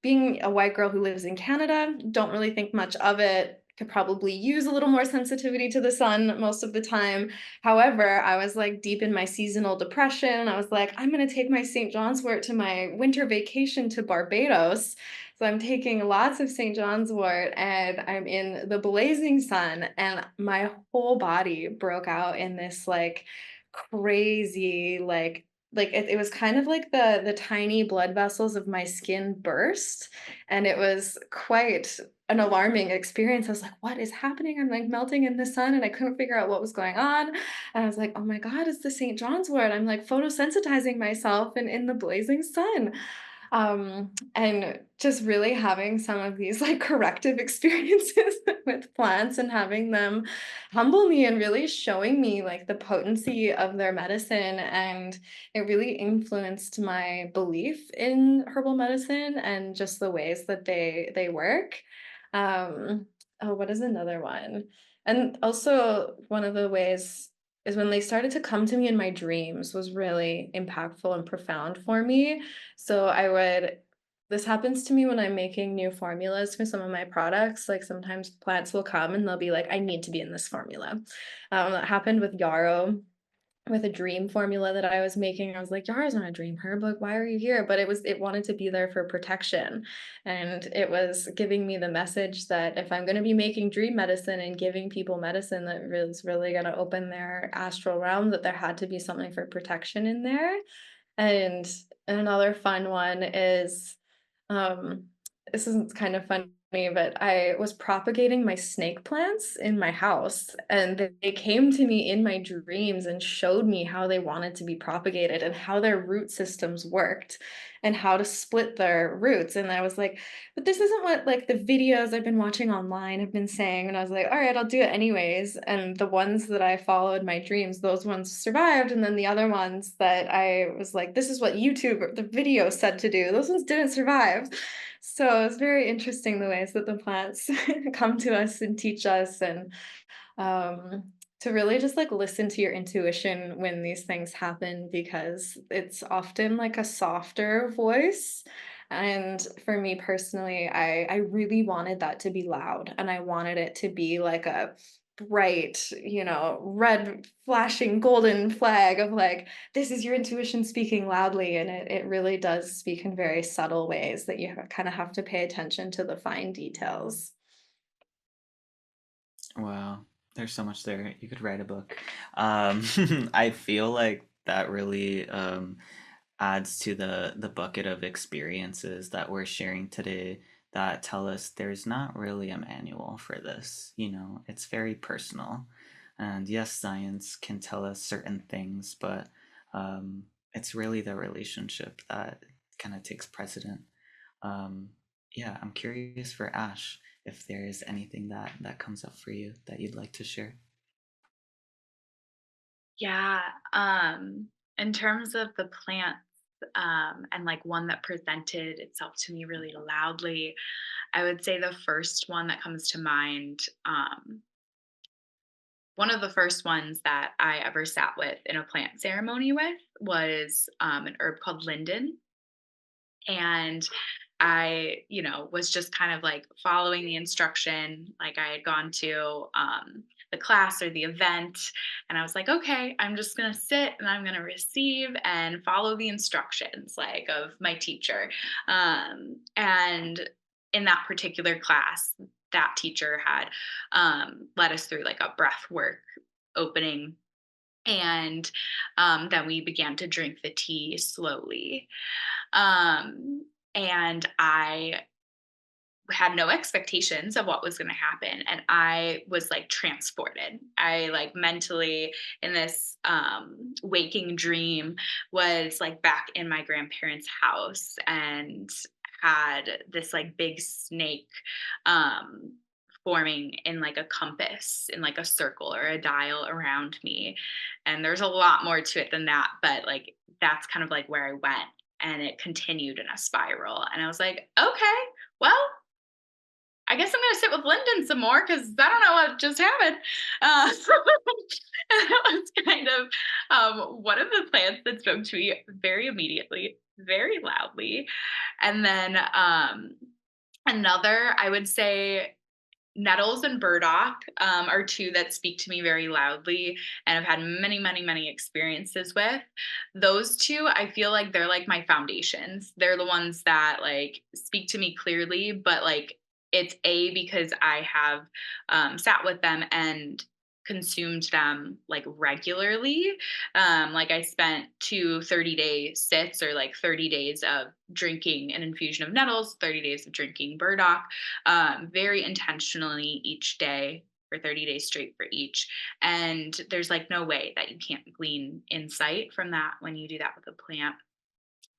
being a white girl who lives in Canada, don't really think much of it. Could probably use a little more sensitivity to the sun most of the time. However, I was like deep in my seasonal depression. I was like, I'm going to take my St. John's wort to my winter vacation to Barbados. So I'm taking lots of St. John's wort and I'm in the blazing sun, and my whole body broke out in this like crazy it was kind of like the tiny blood vessels of my skin burst, and it was quite an alarming experience. I was like, what is happening? I'm like melting in the sun and I couldn't figure out what was going on. And I was like, oh my God, it's the St. John's wort. I'm like photosensitizing myself and in the blazing sun. And just really having some of these like corrective experiences with plants and having them humble me and really showing me like the potency of their medicine. And it really influenced my belief in herbal medicine and just the ways that they work. Oh, what is another one? And also one of the ways is when they started to come to me in my dreams was really impactful and profound for me. So this happens to me when I'm making new formulas for some of my products. Like sometimes plants will come and they'll be like, I need to be in this formula. That happened with yarrow, with a dream formula that I was making. I was like, yarrow's not a dream herb. Like, why are you here? But it wanted to be there for protection. And it was giving me the message that if I'm going to be making dream medicine and giving people medicine that is really going to open their astral realm, that there had to be something for protection in there. And another fun one is, um, this isn't kind of funny, but I was propagating my snake plants in my house, and they came to me in my dreams and showed me how they wanted to be propagated and how their root systems worked and how to split their roots. And I was like, but this isn't what like the videos I've been watching online have been saying. And I was like, all right, I'll do it anyways. And the ones that I followed my dreams, those ones survived. And then the other ones that I was like, this is what YouTube or the video said to do, those ones didn't survive. So it's very interesting the ways that the plants come to us and teach us, and um, to really just like listen to your intuition when these things happen, because it's often like a softer voice. And for me personally, I really wanted that to be loud, and I wanted it to be like a bright, red flashing golden flag of like, this is your intuition speaking loudly. And it really does speak in very subtle ways that you kind of have to pay attention to the fine details. Wow, there's so much there. You could write a book. I feel like that really adds to the bucket of experiences that we're sharing today that tell us there's not really a manual for this. It's very personal. And yes, science can tell us certain things, but it's really the relationship that kind of takes precedent. Um, yeah, I'm curious for Ash if there is anything that comes up for you that you'd like to share. Yeah. In terms of the plants, and like one that presented itself to me really loudly, I would say the first one that comes to mind, one of the first ones that I ever sat with in a plant ceremony with was an herb called linden. And I, was just kind of like following the instruction. Like I had gone to the class or the event, and I was like, okay, I'm just going to sit and I'm going to receive and follow the instructions like of my teacher. And in that particular class, that teacher had led us through like a breath work opening. And then we began to drink the tea slowly. Um, and I had no expectations of what was going to happen, and I was like transported. I like mentally in this waking dream was like back in my grandparents' house and had this like big snake um forming in like a compass, in like a circle or a dial around me. And there's a lot more to it than that, but like that's kind of like where I went, and it continued in a spiral. And I was like, okay, well, I guess I'm going to sit with Lyndon some more because I don't know what just happened. And that was kind of one of the plants that spoke to me very immediately, very loudly. And then another, I would say, nettles and burdock are two that speak to me very loudly and I've had many, many, many experiences with. Those two, I feel like they're like my foundations. They're the ones that like speak to me clearly, but like it's because I have sat with them and consumed them like regularly. Like I spent 2 30-day sits, or like 30 days of drinking an infusion of nettles, 30 days of drinking burdock, very intentionally each day for 30 days straight for each. And there's like no way that you can't glean insight from that when you do that with a plant.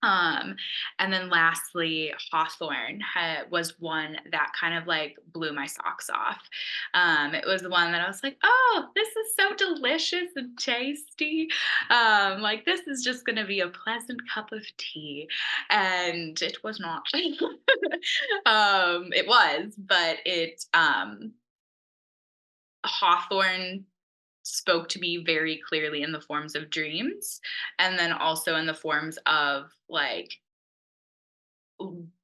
Um, and then lastly, hawthorn was one that kind of like blew my socks off. It was the one that I was like, oh, this is so delicious and tasty. Like this is just going to be a pleasant cup of tea. And it was not. It was, but hawthorn spoke to me very clearly in the forms of dreams, and then also in the forms of like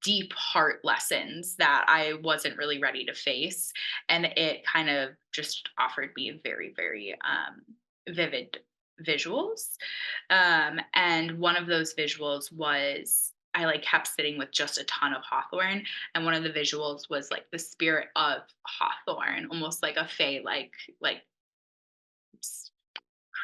deep heart lessons that I wasn't really ready to face. And it kind of just offered me very, very vivid visuals. And one of those visuals was I like kept sitting with just a ton of hawthorn. And one of the visuals was like the spirit of hawthorn, almost like a fae, like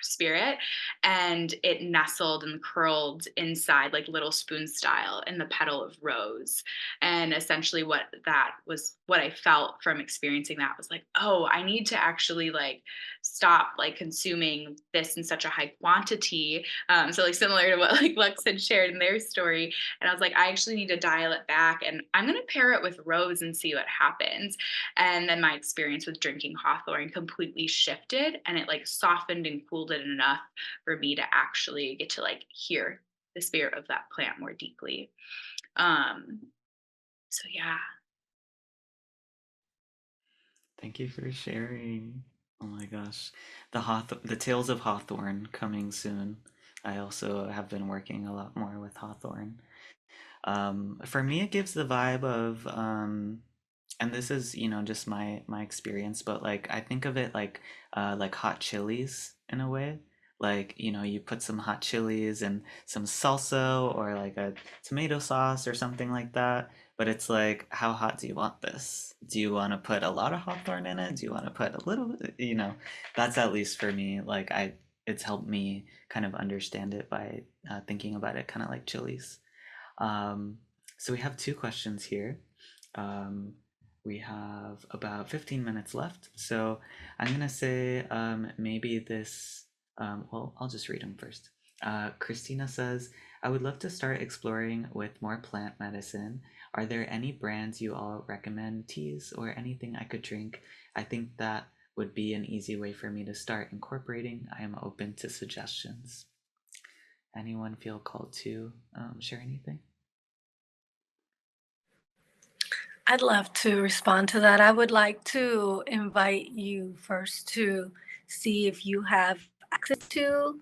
spirit, and it nestled and curled inside like little spoon style in the petal of rose. And essentially what I felt from experiencing that was like, oh, I need to actually like stop like consuming this in such a high quantity. So like similar to what like Lux had shared in their story. And I was like, I actually need to dial it back, and I'm going to pair it with rose and see what happens. And then my experience with drinking hawthorn completely shifted, and it like softened and cooled it enough for me to actually get to like hear the spirit of that plant more deeply. So yeah. Thank you for sharing. Oh my gosh. The Tales of Hawthorne coming soon. I also have been working a lot more with Hawthorne. For me, it gives the vibe of, and this is, just my experience, but like I think of it like hot chilies in a way. Like, you put some hot chilies and some salsa or like a tomato sauce or something like that. But it's like, how hot do you want this? Do you want to put a lot of hawthorn in it? Do you want to put a little bit? That's at least for me. Like it's helped me kind of understand it by thinking about it kind of like chilies. Um, so we have two questions here. We have about 15 minutes left. So I'm going to say maybe this, well, I'll just read them first. Christina says, I would love to start exploring with more plant medicine. Are there any brands you all recommend, teas, or anything I could drink? I think that would be an easy way for me to start incorporating. I am open to suggestions. Anyone feel called to share anything? I'd love to respond to that. I would like to invite you first to see if you have access to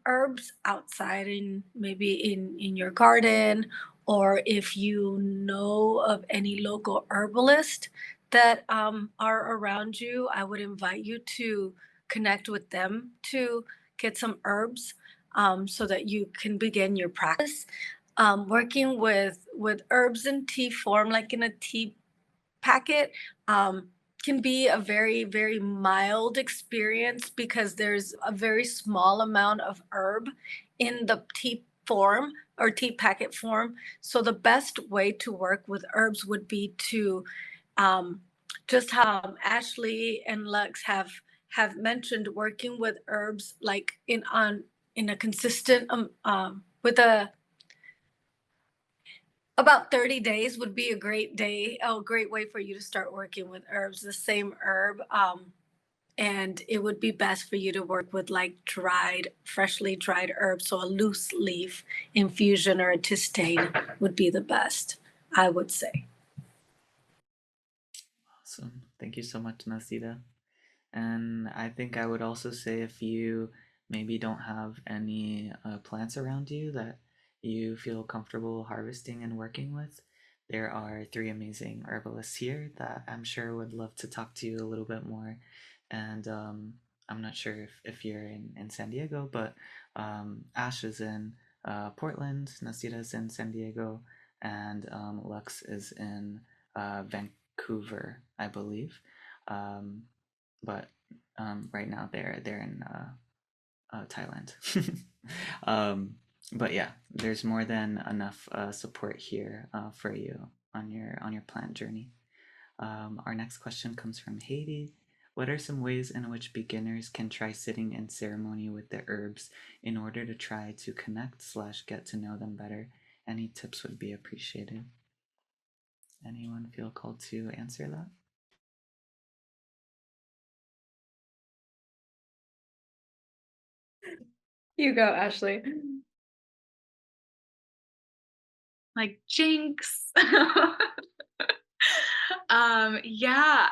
herbs outside, in maybe in your garden, or if you know of any local herbalist that are around you. I would invite you to connect with them to get some herbs, so that you can begin your practice. Working with herbs in tea form, like in a tea packet, can be a very, very mild experience because there's a very small amount of herb in the tea form or tea packet form. So the best way to work with herbs would be to just how Ashley and Lux have mentioned, working with herbs like in a consistent with a about 30 days would be a great way for you to start working with herbs, the same herb. And it would be best for you to work with like freshly dried herbs. So a loose leaf infusion or a tisane would be the best, I would say. Awesome. Thank you so much, Nazdira. And I think I would also say, if you maybe don't have any plants around you that you feel comfortable harvesting and working with, there are 3 amazing herbalists here that I'm sure would love to talk to you a little bit more. And I'm not sure if you're in San Diego, but Ash is in Portland, Nazdira is in San Diego, and Lux is in Vancouver, I believe. But right now they're in Thailand. But yeah, there's more than enough support here for you on your plant journey. Our next question comes from Haiti. What are some ways in which beginners can try sitting in ceremony with the herbs in order to try to connect/get to know them better? Any tips would be appreciated. Anyone feel called to answer that? You go, Ashley. Like, jinx. Yeah,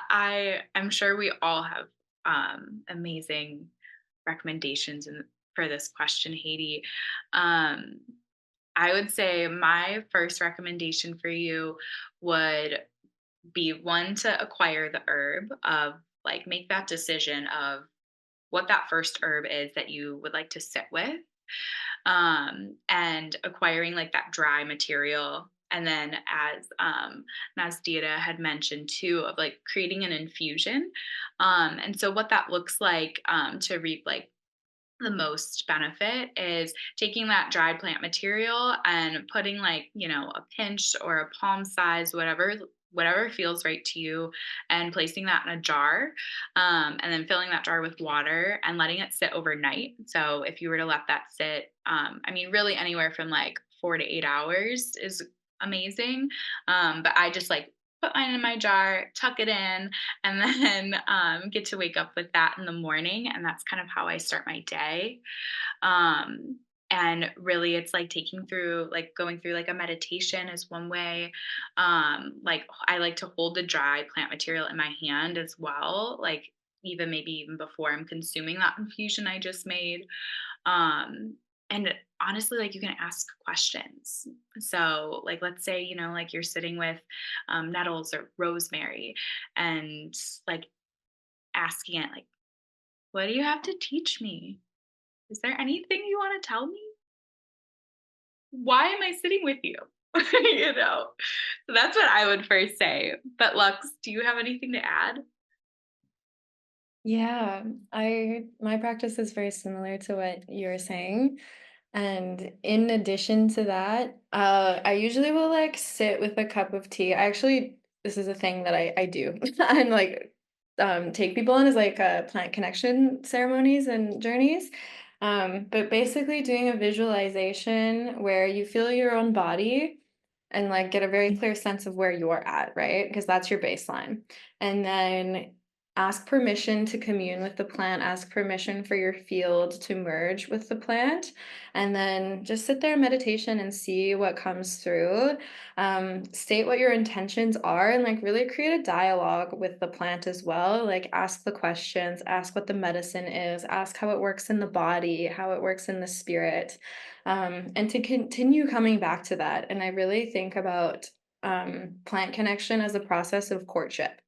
I'm sure we all have amazing recommendations for this question, Haiti. Um, I would say my first recommendation for you would be one, to acquire the herb, of like make that decision of what that first herb is that you would like to sit with, and acquiring like that dry material. And then, as Nazdira had mentioned too, of like creating an infusion. And so what that looks like, to reap like the most benefit, is taking that dried plant material and putting like, a pinch or a palm size, whatever feels right to you, and placing that in a jar, and then filling that jar with water and letting it sit overnight. So if you were to let that sit, I mean, really anywhere from like 4 to 8 hours is amazing. But I just like put mine in my jar, tuck it in, and then get to wake up with that in the morning. And that's kind of how I start my day. Um, and really, it's like going through like a meditation is one way. Like, I like to hold the dry plant material in my hand as well, like even before I'm consuming that infusion I just made. um and honestly, like, you can ask questions. So like, let's say, like, you're sitting with nettles or rosemary, and like asking it, like, what do you have to teach me? Is there anything you want to tell me? Why am I sitting with you? So that's what I would first say. But Lux, do you have anything to add? Yeah, I my practice is very similar to what you were saying. And in addition to that, I usually will like sit with a cup of tea. This is a thing that I do. And like take people on as like plant connection ceremonies and journeys. But basically doing a visualization where you feel your own body and like get a very clear sense of where you're at, right? Because that's your baseline. And then ask permission to commune with the plant, ask permission for your field to merge with the plant, and then just sit there in meditation and see what comes through. State what your intentions are, and like really create a dialogue with the plant as well. Like, ask the questions, ask what the medicine is, ask how it works in the body, how it works in the spirit, and to continue coming back to that. And I really think about plant connection as a process of courtship,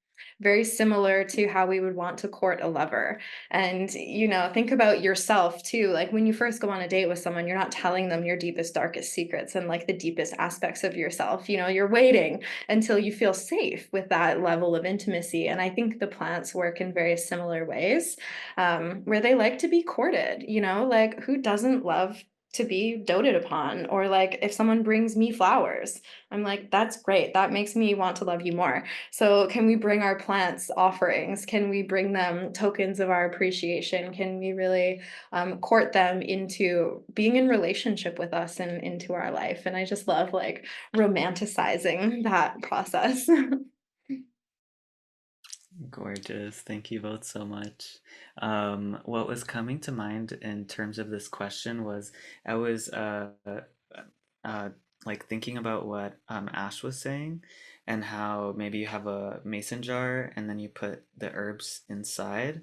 very similar to how we would want to court a lover. And, think about yourself too. Like, when you first go on a date with someone, you're not telling them your deepest, darkest secrets and like the deepest aspects of yourself. You're waiting until you feel safe with that level of intimacy. And I think the plants work in very similar ways, where they like to be courted, like, who doesn't love to be doted upon. Or like if someone brings me flowers, I'm like, that's great. That makes me want to love you more. So can we bring our plants offerings? Can we bring them tokens of our appreciation? Can we really court them into being in relationship with us and into our life? And I just love like romanticizing that process. Gorgeous. Thank you both so much. What was coming to mind in terms of this question was I was uh, like thinking about what Ash was saying and how maybe you have a mason jar and then you put the herbs inside.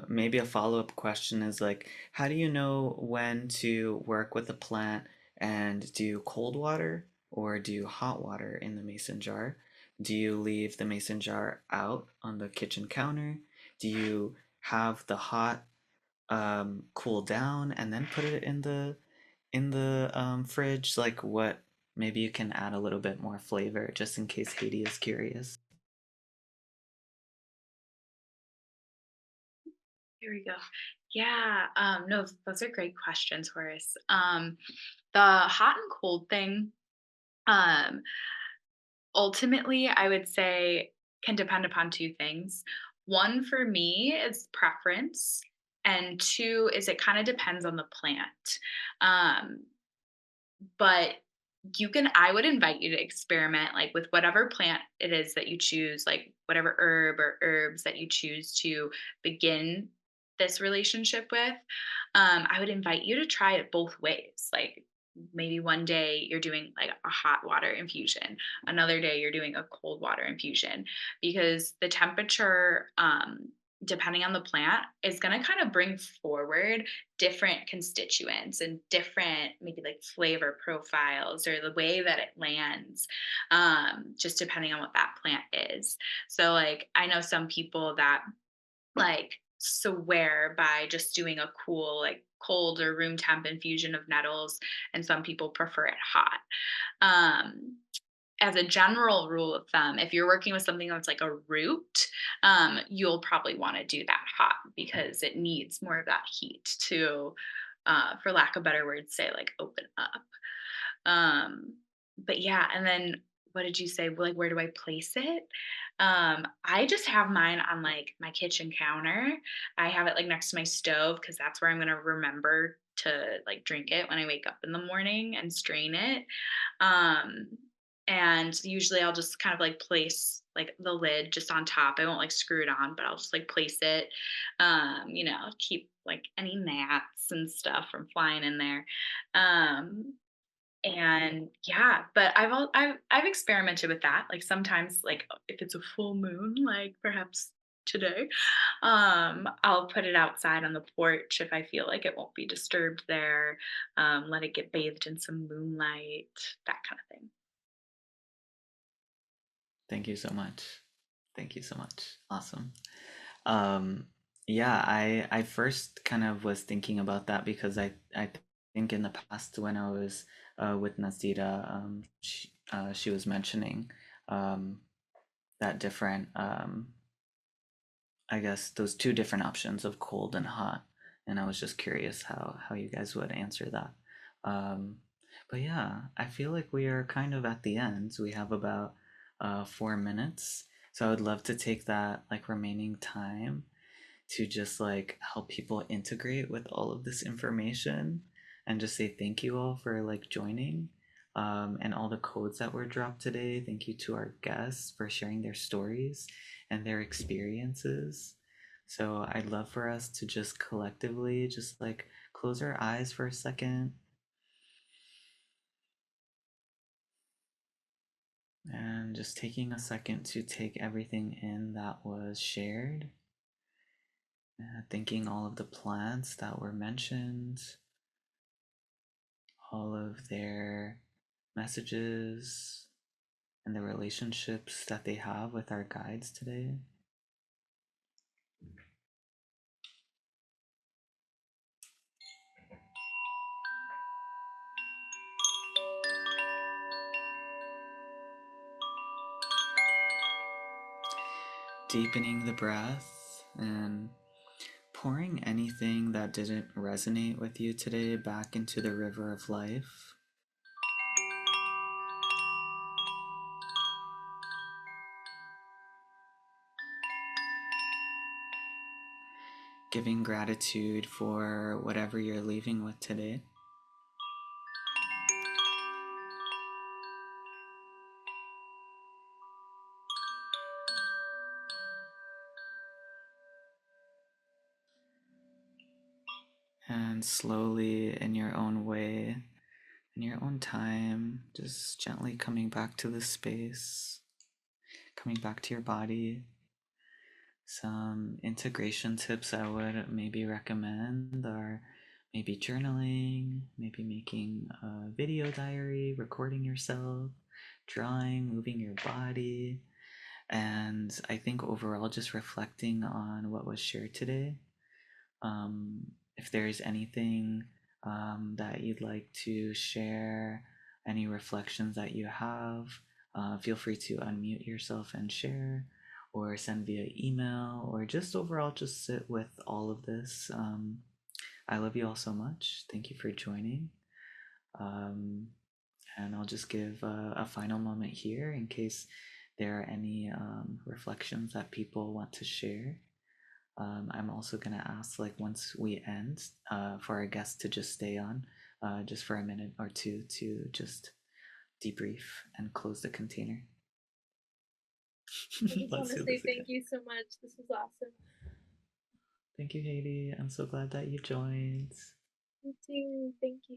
Maybe a follow-up question is like, how do you know when to work with a plant and do cold water or do hot water in the mason jar? Do you leave the mason jar out on the kitchen counter? Do you have the hot cool down and then put it in the fridge? Like what? Maybe you can add a little bit more flavor just in case Haiti is curious. Here we go. Yeah, no, those are great questions, Horace. The hot and cold thing, um, ultimately, I would say can depend upon two things. One for me is preference, and two is it kind of depends on the plant. Um, but I would invite you to experiment like with whatever plant it is that you choose, like whatever herb or herbs that you choose to begin this relationship with. I would invite you to try it both ways. Like maybe one day you're doing like a hot water infusion, another day you're doing a cold water infusion, because the temperature, depending on the plant, is going to kind of bring forward different constituents and different maybe like flavor profiles or the way that it lands, just depending on what that plant is. So like I know some people that like swear by just doing a cool like cold or room temp infusion of nettles, and some people prefer it hot. um as a general rule of thumb, if you're working with something that's like a root, you'll probably want to do that hot because it needs more of that heat to, for lack of better words, say like open up. Um, but yeah, and then what did you say? Like, where do I place it? I just have mine on like my kitchen counter. I have it like next to my stove because that's where I'm gonna remember to like drink it when I wake up in the morning and strain it. Um, and usually I'll just kind of like place like the lid just on top. I won't like screw it on, but I'll just like place it, keep like any gnats and stuff from flying in there. Um, and yeah, but I've experimented with that. Like sometimes, like if it's a full moon, like perhaps today, I'll put it outside on the porch if I feel like it won't be disturbed there. Let it get bathed in some moonlight, that kind of thing. Thank you so much. Thank you so much. Awesome. Um, yeah, I first kind of was thinking about that because I think in the past when I was with Nazdira, she was mentioning um, that different, I guess those two different options of cold and hot, and I was just curious how you guys would answer that. Um, but yeah, I feel like we are kind of at the end. We have about 4 minutes, so I would love to take that like remaining time to just like help people integrate with all of this information and just say thank you all for like joining, and all the codes that were dropped today. Thank you to our guests for sharing their stories and their experiences. So I'd love for us to just collectively just like close our eyes for a second and just taking a second to take everything in that was shared. Thanking all of the plants that were mentioned, all of their messages, and the relationships that they have with our guides today. Deepening the breath and pouring anything that didn't resonate with you today back into the river of life. Giving gratitude for whatever you're leaving with today. And slowly, in your own way, in your own time, just gently coming back to the space, coming back to your body. Some integration tips I would maybe recommend are maybe journaling, maybe making a video diary, recording yourself, drawing, moving your body, and I think overall just reflecting on what was shared today. If there's anything that you'd like to share, any reflections that you have, feel free to unmute yourself and share, or send via email, or just overall just sit with all of this. I love you all so much. Thank you for joining. And I'll just give a final moment here in case there are any reflections that people want to share. I'm also gonna ask, like, once we end, for our guests to just stay on, just for a minute or two to just debrief and close the container. I just want Let's to do say this again. thank you so much. This was awesome. Thank you, Haiti. I'm so glad that you joined. Me too. Thank you.